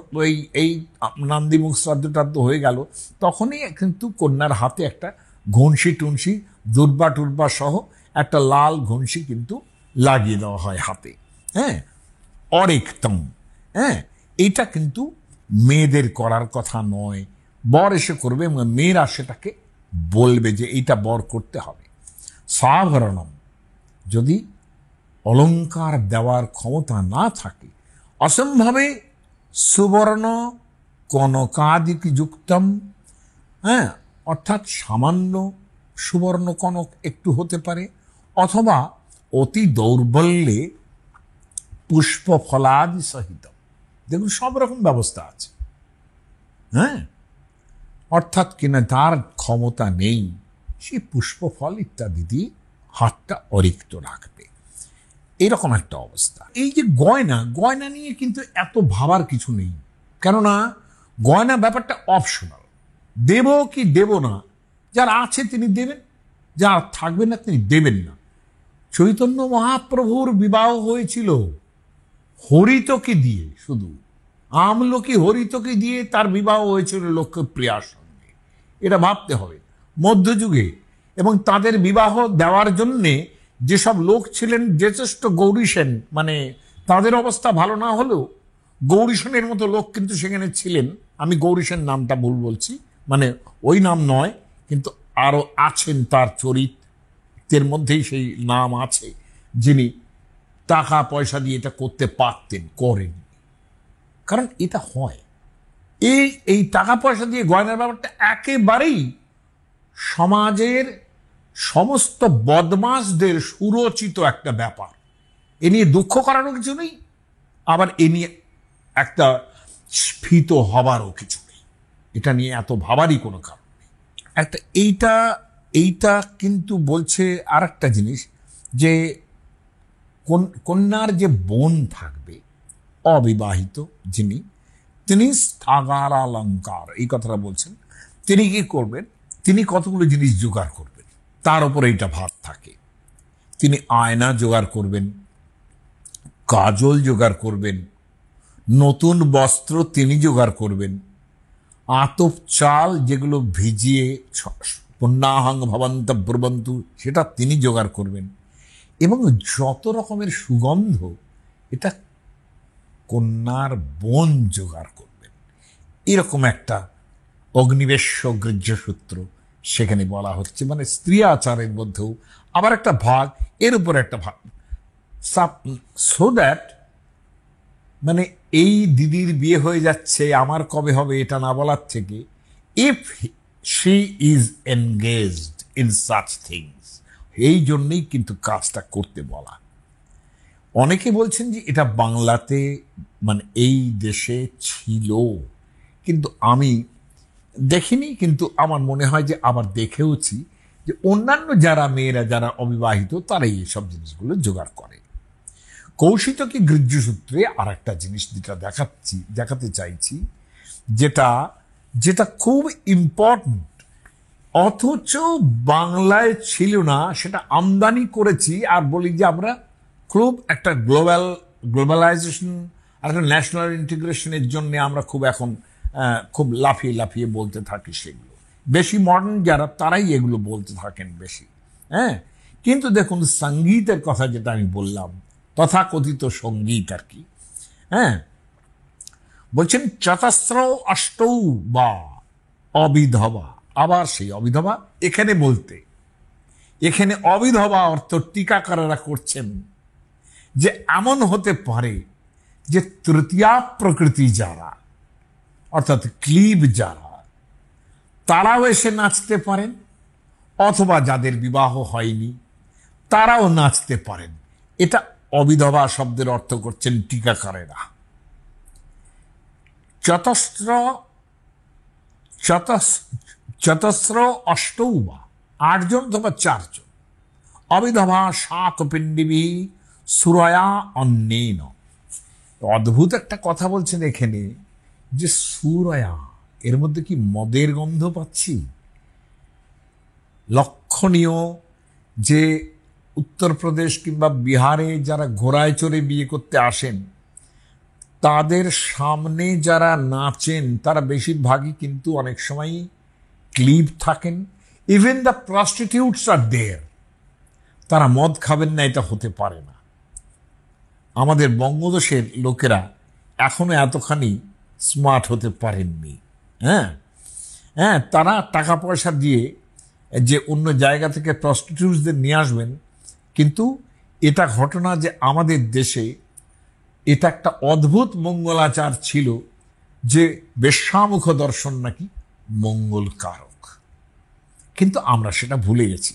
এই নান্দিমুখ শ্রাদ্ধ হয়ে গেল, তখনই কিন্তু কন্যার হাতে একটা ঘনশি টুনসি, দুর্বা টুর্বা সহ একটা লাল ঘনশি কিন্তু লাগিয়ে দেওয়া হয় হাতে। হ্যাঁ, অরেকতম। হ্যাঁ, এটা কিন্তু মেয়েদের করার কথা নয়। বর এসে করবে এবং মেয়েরা সেটাকে বলবে যে এইটা বর করতে হবে। সাভরণম, যদি অলঙ্কার দেওয়ার ক্ষমতা না থাকে, অসম্ভবে সুবর্ণ কনকাদিক যুক্তম, হ্যাঁ, অর্থাৎ সামান্য সুবর্ণ কনক একটু হতে পারে, অথবা অতি দৌর্বল্যে পুষ্প ফলাদি সহিত। দেখুন, সব রকম ব্যবস্থা আছে। হ্যাঁ, অর্থাৎ কিনা তার ক্ষমতা নেই, সে পুষ্প ফল ইত্যাদি দিয়ে হাতটা অরিক্ত রাখবে, এরকম একটা অবস্থা। এই যে গয়না নিয়ে কিন্তু এত ভাবার কিছু নেই, কেননা গয়না ব্যাপারটা অপশনাল। দেব কি দেব না, যার আছে তিনি দেবেন, যার থাকবে না তিনি দেবেন না। চৈতন্য মহাপ্রভুর বিবাহ হয়েছিল হরিতকে দিয়ে, শুধু আমলকি হরিতকে দিয়ে তার বিবাহ হয়েছিল লক্ষ্মীপ্রিয়ার সঙ্গে। এটা ভাবতে হবে। মধ্যযুগে এবং তাদের বিবাহ দেওয়ার জন্যে যেসব লোক ছিলেন যথেষ্ট গৌরীসেন, মানে তাদের অবস্থা ভালো না হলেও গৌরীসেনের মতো লোক কিন্তু সেখানে ছিলেন। আমি গৌরীসেন নামটা ভুল বলছি, মানে ওই নাম নয়, কিন্তু আরও আছেন তার চরিত্রের মধ্যেই সেই নাম আছে, যিনি টাকা পয়সা দিয়ে এটা করতে পারতেন, করেন। কারণ এটা হয়, এই টাকা পয়সা দিয়ে গয়নার ব্যাপারটা একেবারেই সমাজের সমস্ত বদমাশদের সুরচিত একটা ব্যাপার। এ নিয়ে দুঃখ করারও কিছু নেই, আবার এ নিয়ে একটা স্ফীত হবারও কিছু নেই। এটা নিয়ে এত ভাবারই কোনো কারণ নেই। এইটা কিন্তু বলছে আর একটা জিনিস, যে কন্যার যে বোন থাকবে, অবিবাহিত যিনি, তিনি স্থগারালঙ্কার এই কথাটা বলছেন। তিনি কি করবেন? তিনি কতগুলো জিনিস জোগাড় করবেন, তার উপর এইটা ভার থাকে। তিনি আয়না জোগাড় করবেন, কাজল জোগাড় করবেন, নতুন বস্ত্র তিনি জোগাড় করবেন, আতপ চাল যেগুলো ভিজিয়ে পুণ্যাহং ভবন্ত ব্রবন্তু সেটা তিনি জোগাড় করবেন, এবং যত রকমের সুগন্ধ এটা কন্যার বোন জোগাড় করবেন। এরকম একটা অগ্নিবেশ্য গৃহ্যসূত্র সেখানে বলা হচ্ছে। মানে স্ত্রী আচারের মধ্যেও আবার একটা ভাগ, এর উপর একটা ভাগ, সো দ্যাট মানে এই দিদির বিয়ে হয়ে যাচ্ছে আমার কবে হবে এটা না বলার থেকে, if she is engaged in such things, এই জন্যই কিন্তু কাজটা করতে বলা। অনেকে বলছেন যে এটা বাংলাতে মানে এই দেশে ছিল, কিন্তু আমি দেখিনি, কিন্তু আমার মনে হয় যে আবার দেখেওছি যে অন্যান্য যারা মেয়েরা যারা অবিবাহিত তারাই এইসব জিনিসগুলো জোগাড় করে। কৌশিতকী গৃহ্যসূত্রে আর একটা জিনিস যেটা দেখাতে চাইছি, যেটা যেটা খুব ইম্পর্টেন্ট, অথচ বাংলায় ছিল না, সেটা আমদানি করেছি। আর বলি যে আমরা খুব একটা গ্লোবালাইজেশন আর একটা ন্যাশনাল ইন্টিগ্রেশনের জন্য আমরা খুব এখন খুব লাফিয়ে লাফিয়ে বলতে থাকি সেগুলো। বেশি মডার্ন যারা তারাই এগুলো বলতে থাকেন বেশি। হ্যাঁ, কিন্তু দেখুন সঙ্গীতের কথা যেটা আমি বললাম, তথাকথিত সঙ্গীত আর কি, হ্যাঁ, বলছেন চতস্র অষ্টৌ বা অবিধবা। আবার সেই অবিধবা এখানে বলতে, এখানে অবিধবা অর্থ টিকাকারেরা করছেন যে এমন হতে পারে যে তৃতীয়া প্রকৃতি যারা, অর্থাৎ ক্লিব যারা, তারাও এসে নাচতে পারেন, অথবা যাদের বিবাহ হয়নি তারাও নাচতে পারেন। এটা অবিধবা শব্দের অর্থ করছেন টিকাকারেরা। চতস্র অষ্টৌ বা 8 জন অথবা 4 জন, অবিধবা শাকপিণ্ডিবি সুরয়া অন্যেন। অদ্ভুত একটা কথা বলছেন এখানে যে সুরয়া, এর মধ্যে কি মদের গন্ধ পাচ্ছি? লক্ষণীয় যে উত্তরপ্রদেশ কিংবা বিহারে যারা ঘোড়ায় চড়ে বিয়ে করতে আসেন, তাদের সামনে যারা নাচেন তারা বেশিরভাগই কিন্তু অনেক সময় ক্লিব থাকেন। ইভেন দ্য প্রস্টিটিউটস আর দেয়ার, তারা মদ খাবেন না এটা হতে পারে না। আমাদের বঙ্গদেশের লোকেরা এখনো এতখানি স্মার্ট হতে পারেননি। হ্যাঁ হ্যাঁ, তারা টাকা পয়সা দিয়ে যে অন্য জায়গা থেকে প্রস্টিটিউটসদের নিয়ে আসবেন, কিন্তু এটা ঘটনা যে আমাদের দেশে এটা একটা অদ্ভুত মঙ্গলাচার ছিল যে বেশ্যামুখ দর্শন নাকি মঙ্গলকারক, কিন্তু আমরা সেটা ভুলে গেছি।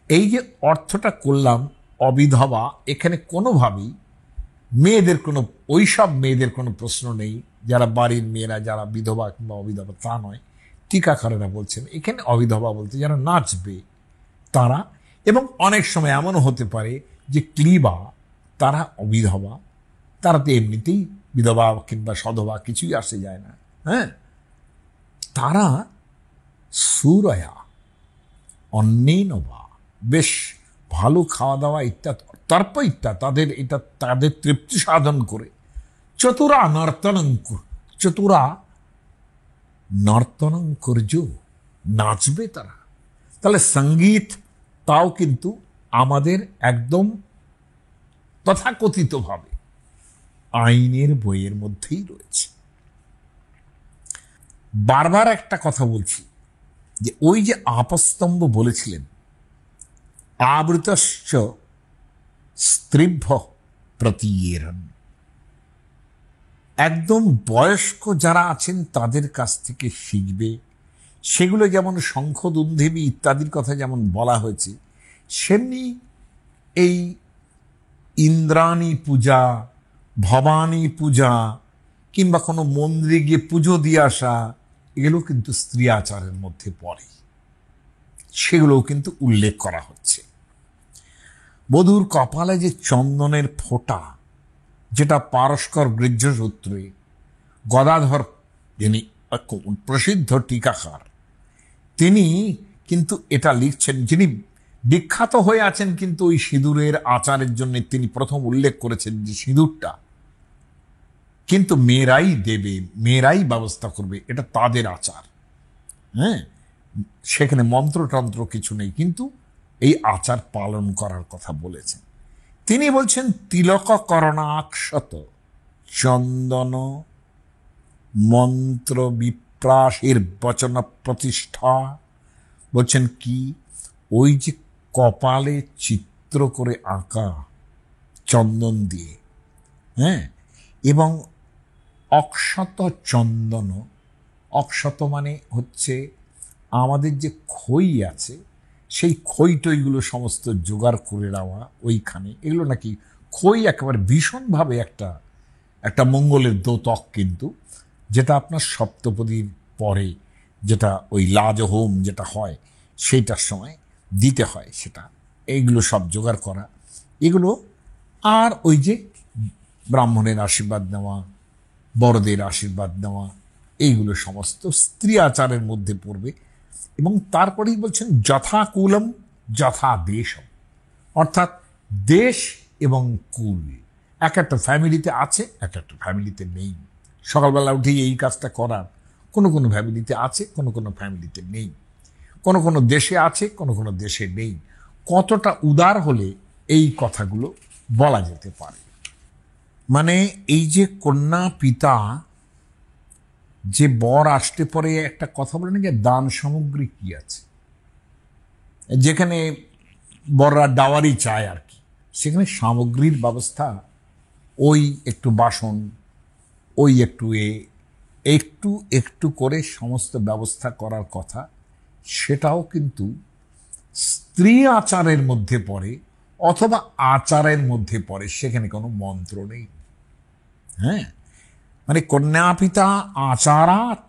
এই যে অর্থটা করলাম অবিধবা, এখানে কোনোভাবেই মেয়েদের কোনো, ওইসব মেয়েদের কোনো প্রশ্ন নেই যারা বাড়ির মেয়েরা, যারা বিধবা কিংবা অবিধবা তা নয়। টিকাকারেরা বলছেন এখানে অবিধবা বলতে যারা নাচবে তারা, এবং অনেক সময় এমনও হতে পারে যে ক্লিবা তারা অবিধবা, তারা তো এমনিতেই বিধবা কিংবা সধবা কিছুই আসে যায় না। হ্যাঁ, তারা সুরয়া অন্যেনবা, বেশ ভালো খাওয়া দাওয়া ইত্যাদি তারপর ইত্যাদি তাদের এটা তাদের তৃপ্তি সাধন করে চতুরা নর্তনং করজ, নাচবে তারা। তাহলে সঙ্গীত তাও কিন্তু আমাদের একদম তথাকথিতভাবে আইনের বইয়ের মধ্যেই রয়েছে। বারবার একটা কথা বলছি যে ওই যে আপস্তম্ভ বলেছিলেন, আবৃতশ্চ স্ত্রীভ্য প্রতীয়েরণ, একদম বয়স্ক যারা আছেন তাদের কাছ থেকে শিখবে। সেগুলো যেমন শঙ্খ দুন্ধেবী ইত্যাদির কথা যেমন বলা হয়েছে, সেমনি এই ইন্দ্রাণী পূজা, ভবানী পূজা কিংবা কোনো মন্দিরে গিয়ে পুজো দিয়ে আসা, এগুলো কিন্তু স্ত্রী আচারের মধ্যে পড়ে, সেগুলোও কিন্তু উল্লেখ করা হচ্ছে। বধূর কপালে যে চন্দনের ফোঁটা যেটা পারস্কর গৃহ্য সূত্রে গদাধর, যিনি প্রসিদ্ধ টিকাকার, তিনি কিন্তু এটা লিখছেন, যিনি বিখ্যাত হয়ে আছেন কিন্তু ওই সিঁদুরের আচারের জন্য। তিনি প্রথম উল্লেখ করেছেন যে সিঁদুরটা কিন্তু মেয়েরাই দেবে, মেয়েরাই ব্যবস্থা করবে, এটা তাদের আচার। হ্যাঁ, সেখানে মন্ত্রতন্ত্র কিছু নেই, কিন্তু এই আচার পালন করার কথা বলেছেন। তিনি বলছেন তিলক করণাক্ষত চন্দন মন্ত্র বিপ্রাসের বচন প্রতিষ্ঠা। বলছেন কি, ওই যে কপালে চিত্র করে আঁকা চন্দন দিয়ে, হ্যাঁ, এবং অক্ষত চন্দন, অক্ষত মানে হচ্ছে আমাদের যে খই আছে, সেই খই টইগুলো সমস্ত জোগাড় করে নেওয়া ওইখানে। এগুলো নাকি খই একেবারে ভীষণভাবে একটা একটা মঙ্গলের দ্যোতক, কিন্তু যেটা আপনার সপ্তপদীর পরে যেটা ওই লাজহোম যেটা হয় সেইটার সময় দিতে হয়, সেটা এইগুলো সব জোগাড় করা এগুলো। আর ওই যে ব্রাহ্মণের আশীর্বাদ নেওয়া, বড়দের আশীর্বাদ নেওয়া, এইগুলো সমস্ত স্ত্রী আচারের মধ্যে পড়বে। এবং তারপরেই বলছেন যথাকুলম যথা দেশম, অর্থাৎ দেশ এবং কুল এক একটা ফ্যামিলিতে আছে, এক একটা ফ্যামিলিতে নেই। সকালবেলা উঠেই এই কাজটা করার কোনো কোনো ফ্যামিলিতে আছে, কোনো কোনো ফ্যামিলিতে নেই, কোনো কোনো দেশে আছে, কোনো কোনো দেশে নেই। কতটা উদার হলে এই কথাগুলো বলা যেতে পারে। মানে এই যে কন্যা পিতা যে বর আসতে পরে একটা কথা বলে না, যে দান সামগ্রী কি আছে, যেখানে বররা ডাওয়ারি চায় আর কি, সেখানে সামগ্রীর ব্যবস্থা ওই একটু বাসন, ওই একটু একটু একটু করে সমস্ত ব্যবস্থা করার কথা। সেটাও কিন্তু স্ত্রী আচারের মধ্যে পড়ে অথবা আচারের মধ্যে পড়ে, সেখানে কোনো মন্ত্র নেই। হ্যাঁ, মানে কন্যা পিতা আচারাত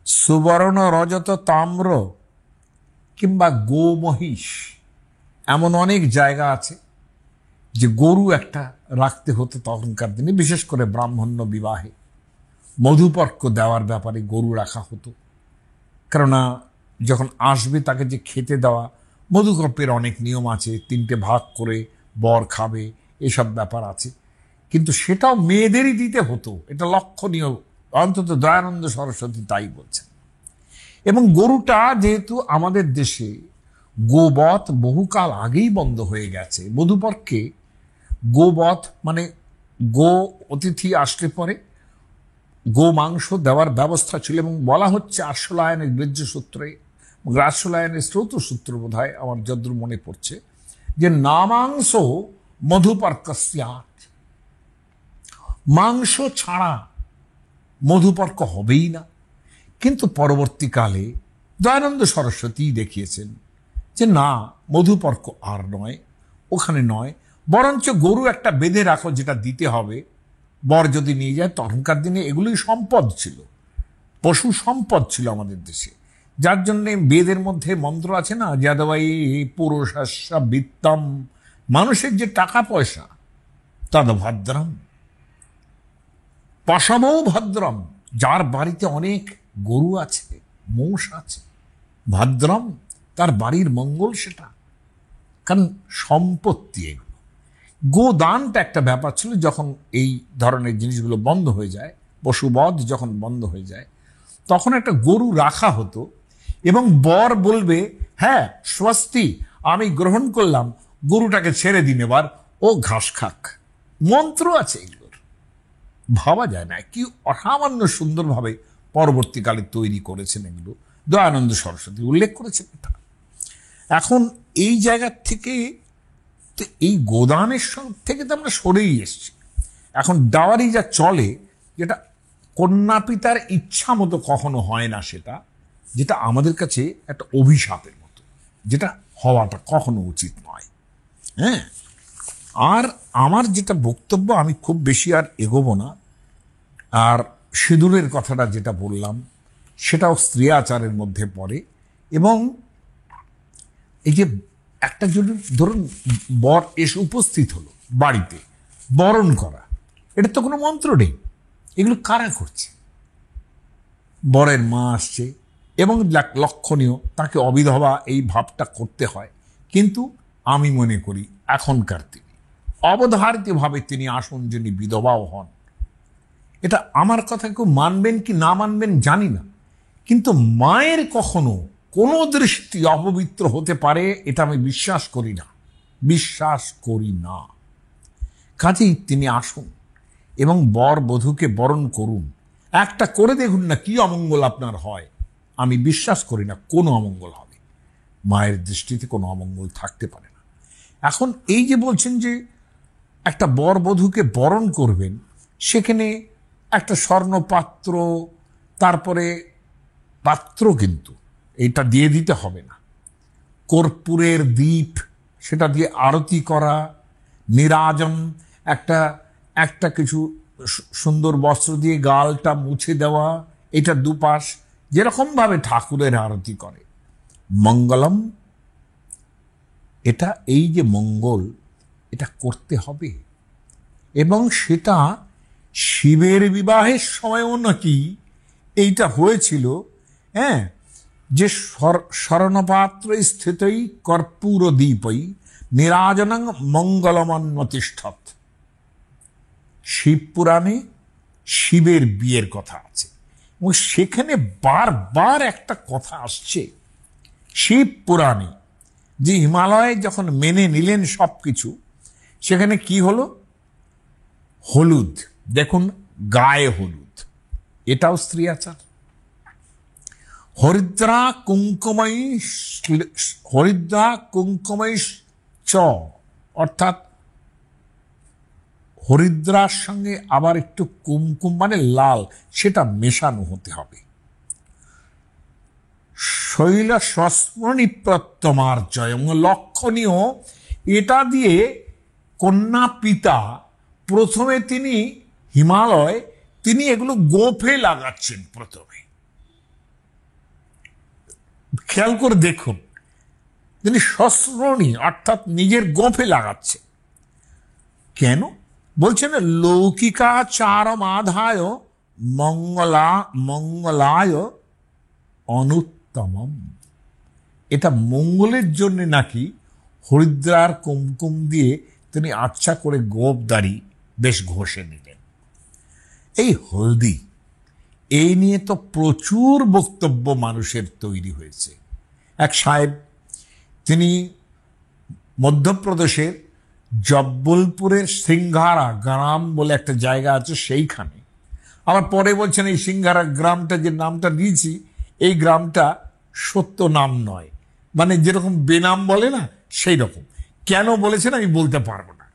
সুবর্ণ রজত তাম্র কিংবা গো মহিষ, এমন অনেক জায়গা আছে যে গরু একটা রাখতে হতো তখনকার দিনে, বিশেষ করে ব্রাহ্মণ্য বিবাহে মধুপর্ক দেওয়ার ব্যাপারে গরু রাখা হতো। কেননা যখন আসবে তাকে যে খেতে দেওয়া, মধুকর্পের অনেক নিয়ম আছে, 3টে ভাগ করে বর খাবে, এসব ব্যাপার আছে, কিন্তু সেটাও মেয়েদেরই দিতে হতো। এটা লক্ষণীয়, অন্তত দয়ানন্দ সরস্বতী তাই বলছেন। এবং গরুটা যেহেতু আমাদের দেশে গোবধ বহুকাল আগেই বন্ধ হয়ে গেছে, মধুপর্কে গোবধ মানে গো অতিথি আসলে পরে গো মাংস দেওয়ার ব্যবস্থা ছিল। এবং বলা হচ্ছে আশ্বলায়নের বীর্য সূত্রে, আশ্বলায়নের স্রোত সূত্র বোধ হয় আমার যদ্দূর মনে পড়ছে, যে নামাংস মধুপর্কস্যাৎ, মাংস ছাড়া মধুপর্ক হবেই না। কিন্তু পরবর্তীকালে দয়ানন্দ সরস্বতী দেখিয়েছেন যে না, মধুপর্ক আর নয়, ওখানে নয়, বরঞ্চ গরু একটা বেঁধে রাখো যেটা দিতে হবে বর যদি নিয়ে যায়। তখনকার দিনে এগুলোই সম্পদ ছিল, পশু সম্পদ ছিল আমাদের দেশে, যার জন্যে বেদের মধ্যে মন্ত্র আছে না, যাদবাই পুরুষাস্যা বিত্তম, মানুষের যে টাকা পয়সা তদ ভদ্রম পশমও ভদ্রম, যার বাড়িতে অনেক গরু আছে, মোষ আছে, ভদ্রম তার বাড়ির মঙ্গল সেটা, কারণ সম্পত্তি এগুলো। গোদানটা একটা ব্যাপার ছিল, যখন এই ধরনের জিনিসগুলো বন্ধ হয়ে যায়, পশুবধ যখন বন্ধ হয়ে যায়, তখন একটা গরু রাখা হতো এবং বর বলবে হ্যাঁ স্বস্তি আমি গ্রহণ করলাম, গরুটাকে ছেড়ে দিন, এবার ও ঘাস খাক। মন্ত্র আছে এগুলোর, ভাবা যায় না কি অসামান্য সুন্দরভাবে পরবর্তীকালে তৈরি করেছেন এগুলো। দয়ানন্দ সরস্বতী উল্লেখ করেছেন এটা। এখন এই জায়গার থেকে, তো এই গোদানের থেকে তো আমরা সরেই এসছি। এখন ডাওয়ারি যা চলে, যেটা কন্যা পিতার ইচ্ছা মতো কখনো হয় না, সেটা যেটা আমাদের কাছে একটা অভিশাপের মতো, যেটা হওয়াটা কখনো উচিত নয়। হ্যাঁ, আর আমার যেটা বক্তব্য, আমি খুব বেশি আর এগোবো না। আর সিঁদুরের কথাটা যেটা বললাম, সেটাও স্ত্রী আচারের মধ্যে পড়ে। এবং এই যে একটা যদি ধরুন বর এসে উপস্থিত হলো বাড়িতে, বরণ করা, এটা তো কোনো মন্ত্র নেই। এগুলো কারা করছে? বরের মা আসছে এবং লক্ষণীয় তাকে অবিধবা এই ভাবটা করতে হয়, কিন্তু আমি মনে করি এখনকার তিনি অবধারিতভাবে তিনি আসুন যিনি বিধবাও হন। এটা আমার কথা কেউ মানবেন কি না মানবেন জানি না, কিন্তু মায়ের কখনো কোনো দৃষ্টি অপবিত্র হতে পারে এটা আমি বিশ্বাস করি না, বিশ্বাস করি না। কাজেই তিনি আসুন এবং বর বধূকে বরণ করুন। একটা করে দেখুন না কি অমঙ্গল আপনার হয়। আমি বিশ্বাস করি না কোনো অমঙ্গল হবে, মায়ের দৃষ্টিতে কোনো অমঙ্গল থাকতে পারে না। এখন এই যে বলছেন যে একটা বর বধূকে বরণ করবেন, সেখানে একটা স্বর্ণপাত্র, তারপরে পাত্র কিন্তু এটা দিয়ে দিতে হবে না, কর্পূরের দীপ সেটা দিয়ে আরতি করা, নিরাজন একটা একটা কিছু সুন্দর বস্ত্র দিয়ে গালটা মুছে দেওয়া, এটা দুপাশ যেরকমভাবে ঠাকুরের আরতি করে মঙ্গলম, এটা এই যে মঙ্গল এটা করতে হবে। এবং সেটা শিবের বিবাহের সময়ও নাকি এইটা হয়েছিল। হ্যাঁ, যে স্বর্ণপাত্র স্থিতই কর্পূর দীপই নিরাজনং মঙ্গলমন্মতিষ্ঠৎ, শিব পুরাণে শিবের বিয়ের কথা আছে এবং সেখানে বারবার একটা কথা আসছে শিব পুরাণে, যে হিমালয়ে যখন মেনে নিলেন সব কিছু, সেখানে কি হলো? হলুদ, দেখুন গায়ে হলুদ, এটাও স্ত্রী আচার। হরিদ্রা কুঙ্কুমই চ, অর্থাৎ হরিদ্রার সঙ্গে আবার একটু কুমকুম মানে লাল, সেটা মেশানো হতে হবে। শৈল সস্মরণী প্রত্যমার্জয়, লক্ষণীয় এটা দিয়ে কন্যা পিতা প্রথমে তিনি হিমালয় তিনি এগুলো গোফে লাগাচ্ছেন। প্রথমে খেয়াল করে দেখুন, তিনি সস্মরণী অর্থাৎ নিজের গোফে লাগাচ্ছে। কেন বলছেন? লৌকিকাচারমাধায় মঙ্গলায় অনুত্তমম, এটা মঙ্গলের জন্য নাকি হরিদ্রার কুমকুম দিয়ে তিনি আচ্ছা করে গোপদারি বেশ ঘষে নিলেন। এই হলদি, এই নিয়ে তো প্রচুর বক্তব্য মানুষের তৈরি হয়েছে। এক সাহেব, তিনি মধ্যপ্রদেশের জব্বলপুরের সিংহারা গ্রাম বলে একটা জায়গা আছে, সেইখানে আবার পরে বলছেন এই সিংহারা গ্রামটা যে নামটা দিয়েছি, এই গ্রামটা সত্য নাম নয়, মানে যেরকম বেনাম বলে না সেই রকম। কেন বলেছেন আমি বলতে পারবো না।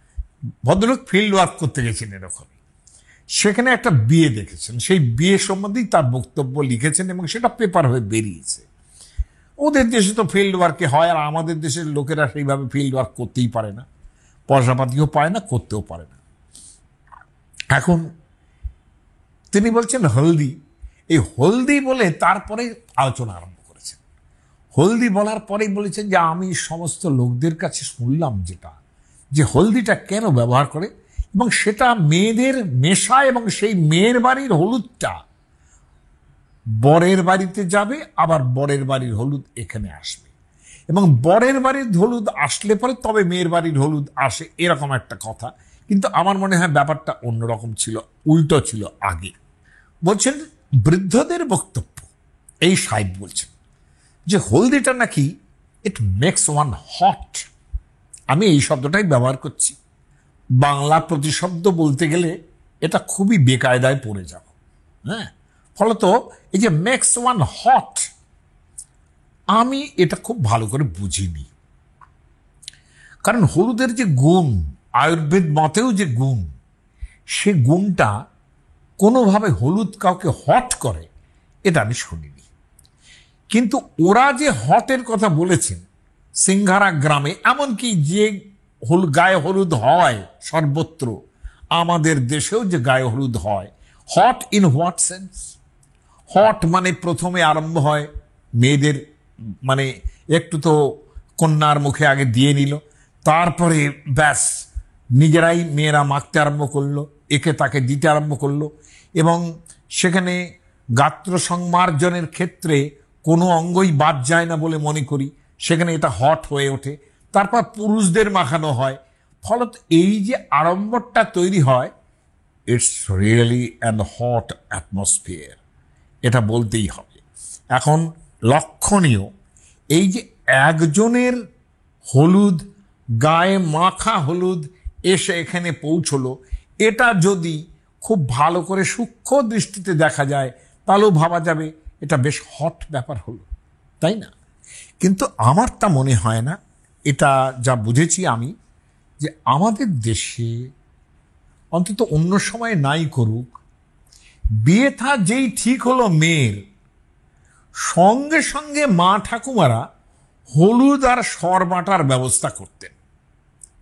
ভদ্রলোক ফিল্ড ওয়ার্ক করতে গেছেন এরকমই, সেখানে একটা বিয়ে দেখেছেন, সেই বিয়ে সম্বন্ধেই তার বক্তব্য লিখেছেন এবং সেটা পেপার হয়ে বেরিয়েছে। ওদের দেশে তো ফিল্ড ওয়ার্কে হয়, আর আমাদের দেশের লোকেরা সেইভাবে ফিল্ড ওয়ার্ক করতেই পারে না, পয়সাপাতিও পায় না, করতেও পারে না। এখন তিনি বলছেন হলদি, এই হলদি বলে তারপরে আলোচনা আরম্ভ করেছেন। হলদি বলার পরেই বলেছেন যে আমি সমস্ত লোকদের কাছে শুনলাম যেটা, যে হলদিটা কেন ব্যবহার করে এবং সেটা মেয়েদের মেশায় এবং সেই মেয়ের বাড়ির হলুদটা বরের বাড়িতে যাবে, আবার বরের বাড়ির হলুদ এখানে আসবে এবং বরের বাড়ির হলুদ আসলে পরে তবে মেয়ের বাড়ির হলুদ আসে, এরকম একটা কথা। কিন্তু আমার মনে হয় ব্যাপারটা অন্যরকম ছিল, উল্টো ছিল আগে। বলছেন বৃদ্ধদের বক্তব্য, এই সাহেব বলছেন যে হলদিটা নাকি ইট মেক্স ওয়ান হট। আমি এই শব্দটাই ব্যবহার করছি, বাংলা প্রতিশব্দ বলতে গেলে এটা খুবই বেকায়দায় পড়ে যাব। হ্যাঁ, ফলত এই যে মেক্স ওয়ান হট, আমি এটা খুব ভালো করে বুঝিনি। কারণ হলুদের যে গুণ, আয়ুর্বেদ মতেও যে গুণ, সে গুণটা কোনোভাবে হলুদ কাউকে হট করে এটা আমি শুনিনি। কিন্তু ওরা যে হটের কথা বলেছেন সিংহারা গ্রামে, এমনকি যে গায়ে হলুদ হয় সর্বত্র, আমাদের দেশেও যে গায়ে হলুদ হয়, hot in what sense? Hot মানে প্রথমে আরম্ভ হয় মেয়েদের, মানে একটু তো কন্যার মুখে আগে দিয়ে নিল, তারপরে ব্যাস নিজেরাই মেয়েরা মাখতে আরম্ভ করলো, একে তাকে দিতে আরম্ভ করলো, এবং সেখানে গাত্র সংমার্জনের ক্ষেত্রে কোনো অঙ্গই বাদ যায় না বলে মনে করি, সেখানে এটা হট হয়ে ওঠে। তারপর পুরুষদের মাখানো হয়, ফলত এই যে আড়ম্বরটা তৈরি হয়, it's really an hot atmosphere, এটা বলতেই হবে। এখন লক্ষণীয়, এই যে একজনের হলুদ, গায়ে মাখা হলুদ এসে এখানে পৌঁছলো, এটা যদি খুব ভালো করে সূক্ষ্ম দৃষ্টিতে দেখা যায়, তাহলেও ভাবা যাবে এটা বেশ হট ব্যাপার হলো, তাই না? কিন্তু আমার তা মনে হয় না। এটা যা বুঝেছি আমি, যে আমাদের দেশে অন্তত অন্য সময় নাই করুক, বিয়ে থা যেই ঠিক হলো মেয়ের, সঙ্গে সঙ্গে মা ঠাকুমারা হলুদ আর সর বাটার ব্যবস্থা করতেন।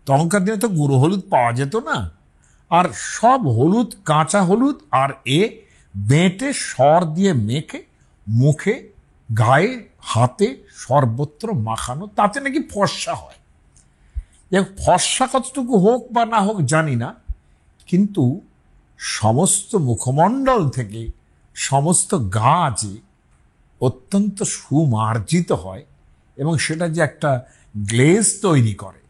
তখনকার দিনে তো গুঁড়ো হলুদ পাওয়া যেত না, আর সব হলুদ, কাঁচা হলুদ আর বেটে সর দিয়ে মেখে মুখে, গায়ে, হাতে সর্বত্র মাখানো, তাতে নাকি ফর্সা হয়। ফর্সা কতটুকু হোক বা না হোক জানি না, কিন্তু সমস্ত মুখমণ্ডল থেকে সমস্ত গা যে অত্যন্ত সুমার্জিত হয়, এবং সেটা যে একটা গ্লেজ তৈরি করে,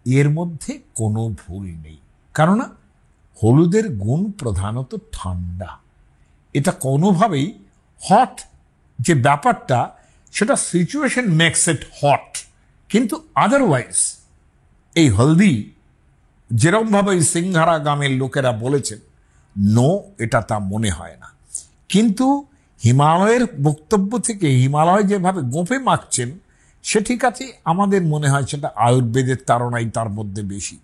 এর মধ্যে কোনো ভুল নেই। কেননা হলুদের গুণ প্রধানত ঠান্ডা, এটা কোনোভাবেই হট যে ব্যাপারটা, সেটা সিচুয়েশন মেক্স ইট হট, কিন্তু আদারওয়াইজ এই হলদি যেরকমভাবে এই সিংহারা গ্রামের লোকেরা বলেছেন, নো, এটা তা মনে হয় না। কিন্তু হিমালয়ের বক্তব্য থেকে হিমালয় যেভাবে গোঁফে মাখছেন, সে ঠিক আছে, আমাদের মনে হয় সেটা আয়ুর্বেদের তাড়নাই তার মধ্যে বেশি।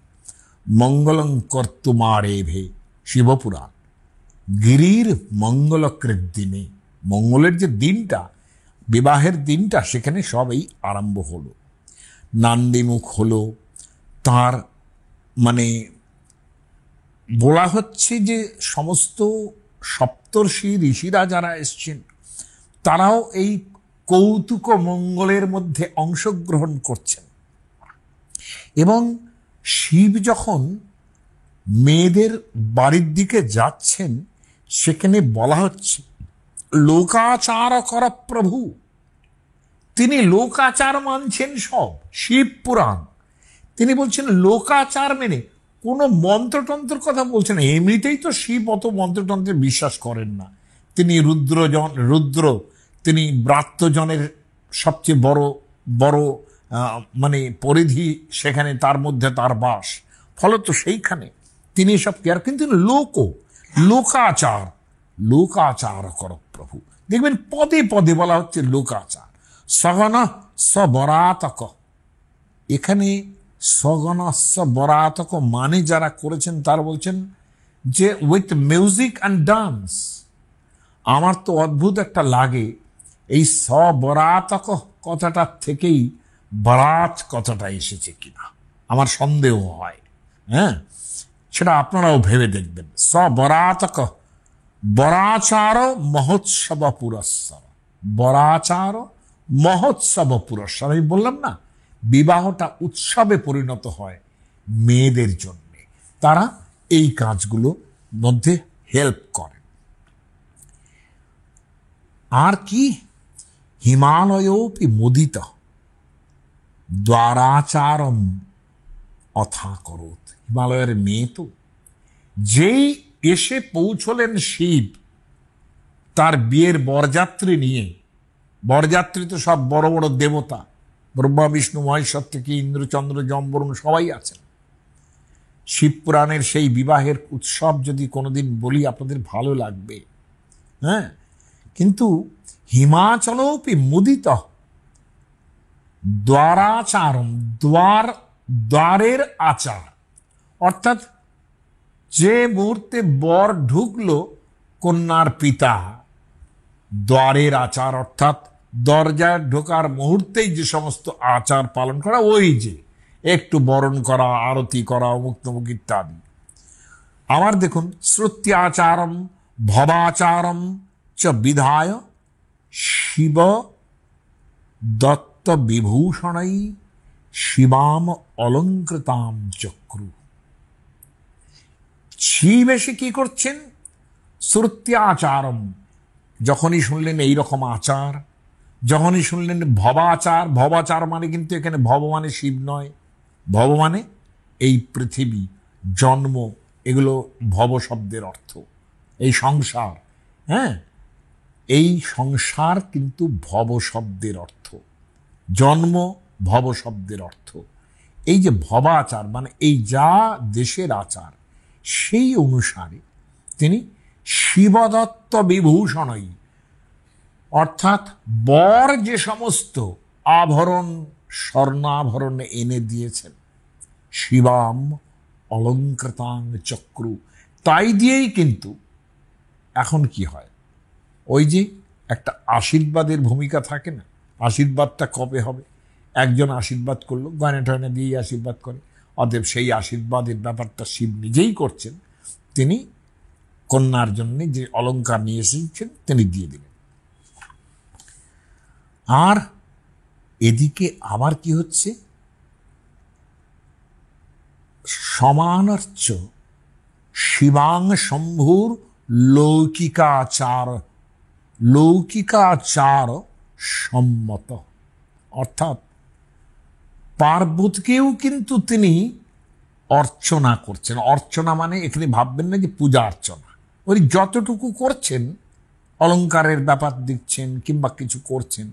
মঙ্গলং কর্তুমারেভে, শিবপুরাণ। গিরির মঙ্গলকৃত দিনে, মঙ্গলের যে দিনটা, বিবাহের দিনটা, সেখানে সবই আরম্ভ হলো। নান্দিমুখ হলো, তার মানে বলা হচ্ছে যে সমস্ত সপ্তর্ষি ঋষিরা যারা এসছেন, তারাও এই কৌতুক মঙ্গলের মধ্যে অংশগ্রহণ করছেন। এবং শিব যখন মেয়েদের বাড়ির দিকে যাচ্ছেন, সেখানে বলা হচ্ছে লোকাচার কর প্রভু, তিনি লোকাচার মানছেন সব। শিব পুরাণ, তিনি বলছেন লোকাচার মেনে, কোনো মন্ত্রতন্ত্রের কথা বলছেন না। এমনিতেই তো শিব অত মন্ত্রতন্ত্রে বিশ্বাস করেন না। তিনি রুদ্র, তিনি ব্রাত্যজনের সবচেয়ে বড় বড় মানে পরিধি, সেখানে তার মধ্যে তার বাস, ফলত সেইখানে তিনি সব কেয়ার। কিন্তু লোকাচার কর প্রভু, দেখবেন পদে পদে বলা হচ্ছে লোকাচার। সগন সবরাতক, এখানে সগনস্য বরাতক মানে যারা করেছেন তারা বলছেন যে উইথ মিউজিক অ্যান্ড ডান্স। আমার তো অদ্ভুত একটা লাগে, এই সবরাতক কথাটার থেকেই বরাত কথাটা এসেছে কিনা আমার সন্দেহ হয়। হ্যাঁ, সেটা আপনারাও ভেবে দেখবেন। সবরাতক, বরাচার মহোৎসব পুরস্কার, বরাচার মহোৎসব পুরস্কার। আমি বললাম না, বিবাহটা উৎসবে পরিণত হয় মেয়েদের জন্য, তারা এই কাজগুলো মধ্যে হেল্প করেন। আর কি, হিমালয়োপি মুদিত দ্বারাচারম অথা করত। হিমালয়ের মেয়ে তো, যেই এসে পৌঁছলেন শিব তার বিয়ের বরযাত্রী নিয়ে, বরযাত্রী তো সব বড় বড় দেবতা, ব্রহ্মা বিষ্ণু মহেশ্বর থেকে ইন্দ্র চন্দ্র যম বরুণ সবাই আছেন। শিবপুরাণের সেই বিবাহের উৎসব যদি কোনোদিন বলি আপনাদের ভালো লাগবে। হ্যাঁ, কিন্তু হিমাচলোপি মুদিত দ্বারাচারম, দ্বারের আচার, অর্থাৎ যে মুহূর্তে বর ঢুকলো, কন্যার পিতা দ্বারের আচার, অর্থাৎ দরজায় ঢোকার মুহূর্তেই যে সমস্ত আচার পালন করা, ওই যে একটু বরণ করা, আরতি করা, অমুক তমুক ইত্যাদি। আবার দেখুন, শ্রুত্যাচারম ভবাচারম চ বিধায় শিব দত্ত বিভূষণই শিবাম অলঙ্কৃতাম চক্রু। শিব এসে কি করছেন? শ্রুত্যাচারম, যখনই শুনলেন এইরকম আচার, যখনই শুনলেন ভবাচার, ভবাচার মানে কিন্তু এখানে ভব মানে শিব নয়, ভব মানে এই পৃথিবী, জন্ম, এগুলো ভব শব্দের অর্থ, এই সংসার। হ্যাঁ, এই সংসার কিন্তু ভব শব্দের অর্থ, জন্ম ভব শব্দের অর্থ। এই যে ভবাচার মানে এই যা দেশের আচার, সেই অনুসারে তিনি শিবদত্ত বিভূষণই, অর্থাৎ বর যে সমস্ত আভরণ স্বর্ণাভরণ এনে দিয়েছেন, শিবাম অলঙ্কৃতাং চক্রু, তাই দিয়েই কিন্তু এখন কি হয়, ওই যে একটা আশীর্বাদের ভূমিকা থাকে না, আশীর্বাদটা কবে হবে? একজন আশীর্বাদ করলো, গয়না টয়না দিয়েই আশীর্বাদ করে, অতএব সেই আশীর্বাদের ব্যাপারটা শিব নিজেই করছেন। তিনি কন্যার জন্য যে অলঙ্কার নিয়ে এসেছেন তিনি দিয়ে দিলেন। আর এদিকে আবার কি হচ্ছে? সমানার্চ শিবাং শম্ভুর লৌকিকাচার সম্মত, অর্থাৎ পার্বতীকেও কিন্তু তিনি অর্চনা করছেন। অর্চনা মানে এখানে ভাববেন না যে পূজা অর্চনা, ওই যতটুকু করছেন, অলঙ্কারের ব্যাপার দিচ্ছেন কিংবা কিছু করছেন,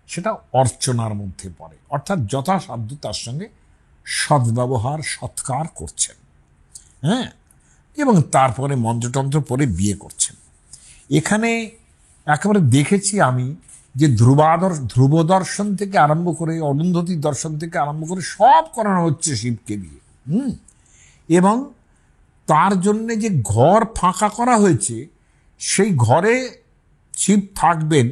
সেটা অর্চনার মধ্যে পড়ে, অর্থাৎ যথাসাধ্য তার সঙ্গে সদ্ব্যবহার সৎকার করছেন। হ্যাঁ, এবং তারপরে মন্ত্রতন্ত্র পরে বিয়ে করছেন। এখানে একেবারে দেখেছি আমি যে ধ্রুব দর্শন থেকে আরম্ভ করে, অরুন্ধতী দর্শন থেকে আরম্ভ করে সব করানো হচ্ছে শিবকে দিয়ে। এবং তার জন্যে যে ঘর ফাঁকা করা হয়েছে, সেই ঘরে শিব থাকবেন।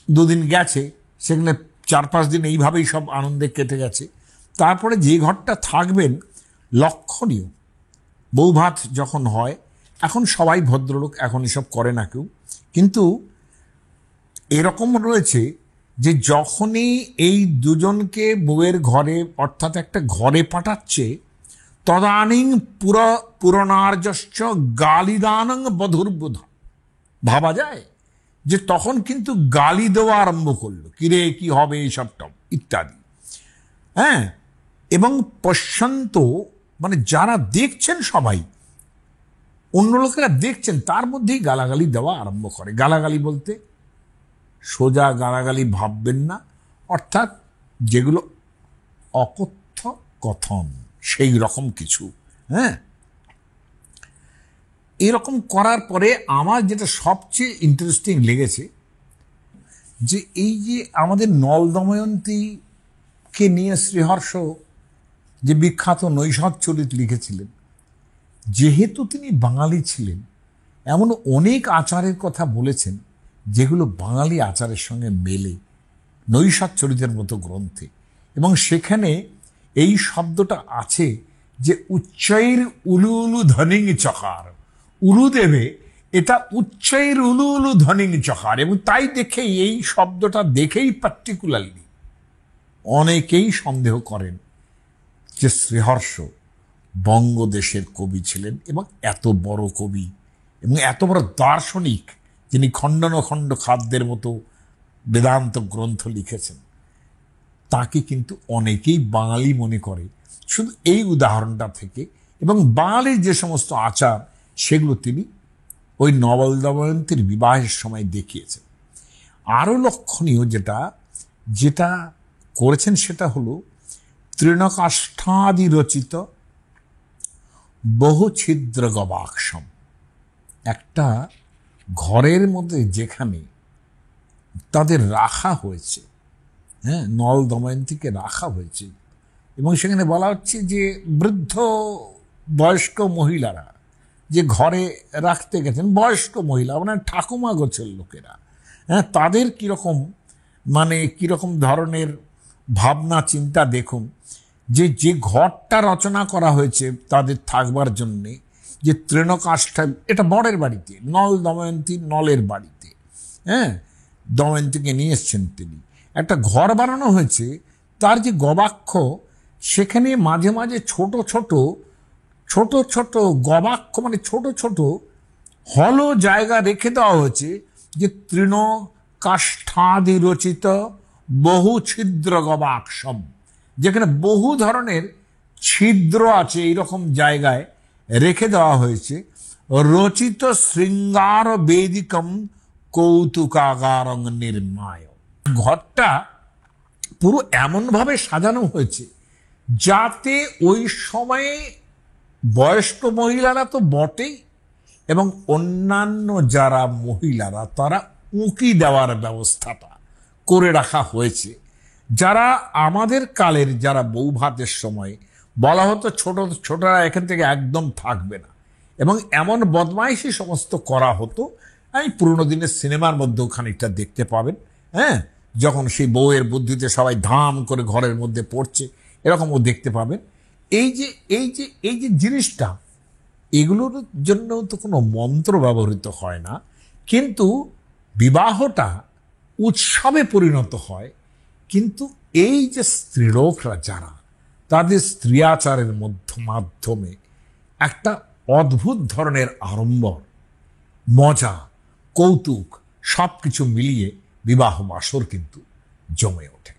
দুদিন গেছে, সেখানে 4-5 দিন এইভাবেই সব আনন্দে কেটে গেছে। তারপরে যে ঘরটা থাকবেন, লক্ষণীয়, বৌভাত যখন হয়, এখন সবাই ভদ্রলোক, এখন এসব করে না কেউ, কিন্তু এরকম রয়েছে যে যখনই এই দুজনকে বউয়ের ঘরে, অর্থাৎ একটা ঘরে পাঠাচ্ছে, তদানীং পুরনার্যশ্চ গালিদানং বধুর্বোধ, ভাবা যায় যে তখন কিন্তু গালি দেওয়া আরম্ভ করলো, কিরে কি হবে এইসবটা ইত্যাদি। হ্যাঁ, এবং পশ্যন্ত মানে যারা দেখছেন, সবাই অন্য লোকেরা দেখছেন, তার মধ্যেই গালাগালি দেওয়া আরম্ভ করে। গালাগালি বলতে সোজা গালাগালি ভাববেন না, অর্থাৎ যেগুলো অকথ্য কথন, সেই রকম কিছু। হ্যাঁ, এরকম করার পরে আমার যেটা সবচেয়ে ইন্টারেস্টিং লেগেছে, যে এই যে আমাদের নল দময়ন্তীকে নিয়ে শ্রীহর্ষ যে বিখ্যাত নৈষদ চরিত লিখেছিলেন, যেহেতু তিনি বাঙালি ছিলেন, এমন অনেক আচারের কথা বলেছেন যেগুলো বাঙালি আচারের সঙ্গে মেলে নৈষদ চরিতের মতো গ্রন্থে। এবং সেখানে এই শব্দটা আছে যে উচ্চৈর উলু উলু ধ্বনিং চকার, উলু দেবে, এটা উচ্চৈর উলু উলু ধ্বনিং চকার। এবং তাই দেখেই, এই শব্দটা দেখেই পার্টিকুলারলি অনেকেই সন্দেহ করেন যে শ্রীহর্ষ বঙ্গদেশের কবি ছিলেন, এবং এত বড় কবি এবং এত বড় দার্শনিক, যিনি খণ্ডনখণ্ড খাদ্যের মতো বেদান্ত গ্রন্থ লিখেছেন, তাকে কিন্তু অনেকেই বাঙালি মনে করে শুধু এই উদাহরণটা থেকে। এবং বাঙালির যে সমস্ত আচার, সেগুলো তিনি ওই নবল দময়ন্তীর বিবাহের সময় দেখিয়েছেন। আরও লক্ষণীয় যেটা যেটা করেছেন, সেটা হলো তৃণকাষ্ঠাদি রচিত বহু ছিদ্র গবাক্ষম, একটা ঘরের মধ্যে যেখানে তাদের রাখা হয়েছে, হ্যাঁ, নল দময়ন্তীকে রাখা হয়েছে, এবং সেখানে বলা হচ্ছে যে বৃদ্ধ বয়স্ক মহিলারা যে ঘরে রাখতে গেছেন, বয়স্ক মহিলা মানে ঠাকুমা গোছের লোকেরা, হ্যাঁ, তাদের কীরকম মানে কীরকম ধরনের ভাবনা চিন্তা দেখুন, যে যে ঘরটা রচনা করা হয়েছে তাদের থাকবার জন্যে, যে তৃণকাষ্ঠা, এটা বরের বাড়িতে, নল দময়ন্তী নলের বাড়িতে, হ্যাঁ, দময়ন্তীকে নিয়ে এসছেন তিনি, একটা ঘর বানানো হয়েছে। তার যে গবাক্ষ, সেখানে মাঝে মাঝে ছোট ছোট ছোট ছোট গবাক্ষ মানে ছোট ছোট হলো জায়গা রেখে দেওয়া হয়েছে, যে তৃণ কাষ্ঠাদি রচিত বহু ছিদ্র গবাক্ষম, যেখানে বহু ধরনের ছিদ্র আছে, এইরকম জায়গায় রেখে দেওয়া হয়েছে। রচিত শৃঙ্গার বেদিকম কৌতুকাগারং নির্মায়। ঘরটা পুরো এমনভাবে সাজানো হয়েছে যাতে ওই সময়ে বয়স্ক মহিলারা তো বটেই, এবং অন্যান্য যারা মহিলারা তারা উঁকি দেওয়ার ব্যবস্থাটা করে রাখা হয়েছে। যারা আমাদের কালের যারা বৌভাতের সময় বলা হতো ছোটরা এখান থেকে একদম থাকবে না, এবং এমন বদমাইশি সমস্ত করা হতো, আমি পুরোনো দিনের সিনেমার মধ্যেও খানিকটা দেখতে পাবেন। হ্যাঁ, যখন সেই বউয়ের বুদ্ধিতে সবাই ধাম করে ঘরের মধ্যে পড়ছে, এরকমও দেখতে পাবেন। এই যে জিনিসটা, এগুলোর জন্য তো কোনো মন্ত্র ব্যবহৃত হয় না, কিন্তু বিবাহটা উৎসবে পরিণত হয়। কিন্তু এই যে স্ত্রীলোকরা যারা, তাদের স্ত্রীয়াচারের মাধ্যমে একটা অদ্ভুত ধরনের আড়ম্বর, মজা, কৌতুক সব কিছু মিলিয়ে বিবাহ বাসর কিন্তু জমে ওঠে।